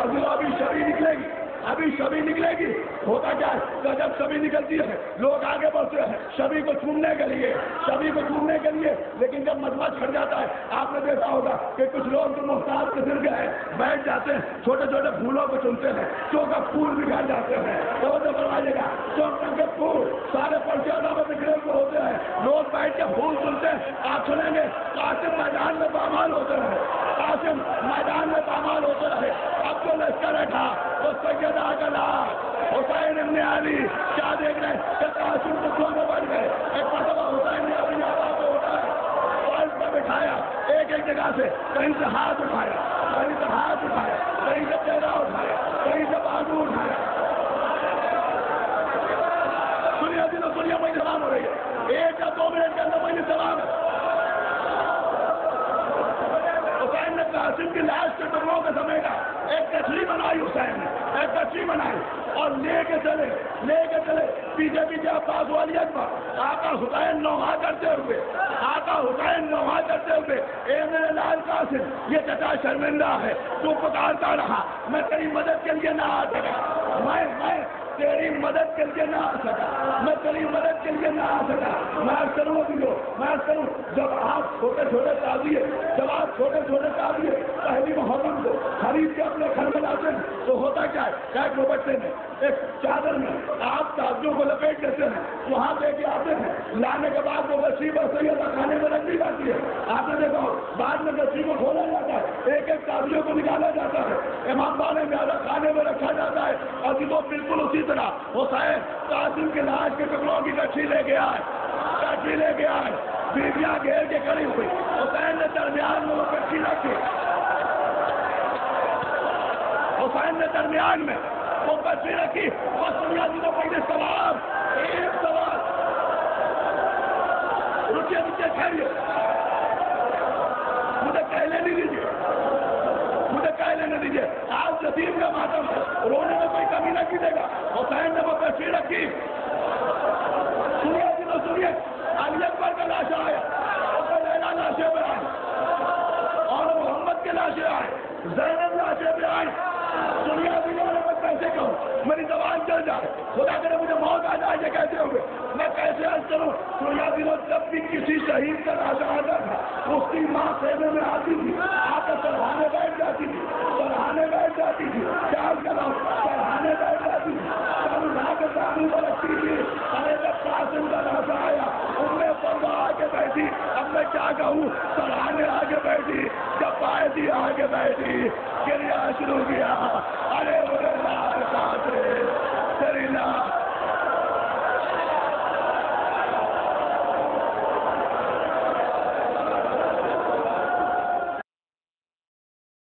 ابھی شبی نکلے گی, ابھی شبی نکلے گی. ہوتا کیا ہے کہ جب شبی نکلتی ہے لوگ آگے بڑھتے ہیں شبی کو چومنے کے لیے, شبی کو چومنے کے لیے. لیکن جب مجمع چھڑ جاتا ہے آپ نے دیکھا ہوگا کہ کچھ لوگ جو محتاط کے دل گئے بیٹھ جاتے ہیں, چھوٹے چھوٹے پھولوں کو چنتے ہیں, چونکہ پھول بگڑ جاتے ہیں. توجہ فرمائیے گا, چونکہ کے پھول سارے پرچادوں میں بکھرے ہوئے ہوتے ہیں. لوگ بیٹھ کے پھول چنتے ہیں. آپ سنیں گے قاسم میدان میں پامال ہوتے رہے, قاسم میدان میں پامال ہوتے رہے. اب جو لشکر بیٹھا وہ سیدہ کا لال حسین ابن علی کیا دیکھ رہے ہیں کہ قاسم کو میں بڑھ گئے. ایک مرتبہ حسین نے اپنی آواز کو اٹھایا, پالس پہ بٹھایا, ایک ایک جگہ سے کہیں سے ہاتھ اٹھایا, کہیں سے ہاتھ اٹھایا, کہیں سے چہرہ اٹھایا, کہیں سے بازو اٹھایا. سنیے جی تو سنیے, مجھے سلام ہو رہی ہے. 1 یا 2 منٹ کے اندر مجھے سلام ہے. حسین نے قاسم کی لاش کے ٹکڑوں کو سمیٹا, ایک کچھلی بنائی حسین نے, ایک کچھلی بنائی اور لے کے چلے پیچھے پیچھے عباس والی اکبر. آقا حسین نوحہ کرتے ہوئے, آقا حسین نوحہ کرتے ہوئے, اے میرے لال قاسم یہ چچا شرمندہ ہے, تو پکارتا رہا, میں تیری مدد کے لیے نہ آ سکا, میں تیری مدد کے لیے نہ آ سکا, میں تیری مدد کے لیے نہ آ سکا. میں کروں گی, میں کروں. جب آپ چھوٹے چھوٹے تعزیے, جب آپ چھوٹے چھوٹے تعزیے پہلی محرم کو خرید کے اپنے گھر میں لاتے ہیں تو ہوتا کیا ہے, ایک دوپٹے میں, ایک چادر میں آپ تعزیوں کو لپیٹ لیتے ہیں, وہاں لے کے آتے ہیں. لانے کے بعد وہ وسیع اور سیدہ خانے میں رکھ دی جاتی ہے. آپ نے دیکھا بعد میں وسیع کو کھولا جاتا ہے, ایک ایک تعزیوں کو نکالا جاتا ہے, امام بانے میں خانے میں رکھا جاتا ہے. اور وہ بالکل اسی طرح حسین قاسم کے لاش کے ٹکڑوں کی کچھی لے کے آئے, کچھی لے کے آئے. بیویاں گھیر کے کھڑی ہوئی, حسین نے درمیان میں وہ کچھی رکھی, حسین نے درمیان میں وہ کچھی رکھی. بس دنیا جی کو پہلے سوال, ایک سوال, رکیے رکیے ٹھہریے, مجھے کہنے نہیں دیجیے, مجھے کہنے نہیں دیجیے. آج یتیم کا ماتم ہے, رونے میں کوئی کمی نہ کیجیے گا. حسین نے وہ کچھی رکھی. سنیے جی تو سنیے, علی اکبر کا لاشیں آیا, اور لیلا لاشیں پہ آئے, اور محمد کے لاشیں آئے, زینب لاشیں پہ آئے. دنیا میں کیسے کہوں, میری زبان چل جائے, خدا کرے مجھے موت آ جائے یہ کہتے ہوئے, میں کیسے عرض کروں. دنیا دنوں جب بھی کسی شہید کا لاشا آتا تھا اس کی ماں خیمے میں آتی تھی, آ کر سرحانے بیٹھ جاتی تھی, سرحانے بیٹھ جاتی تھی.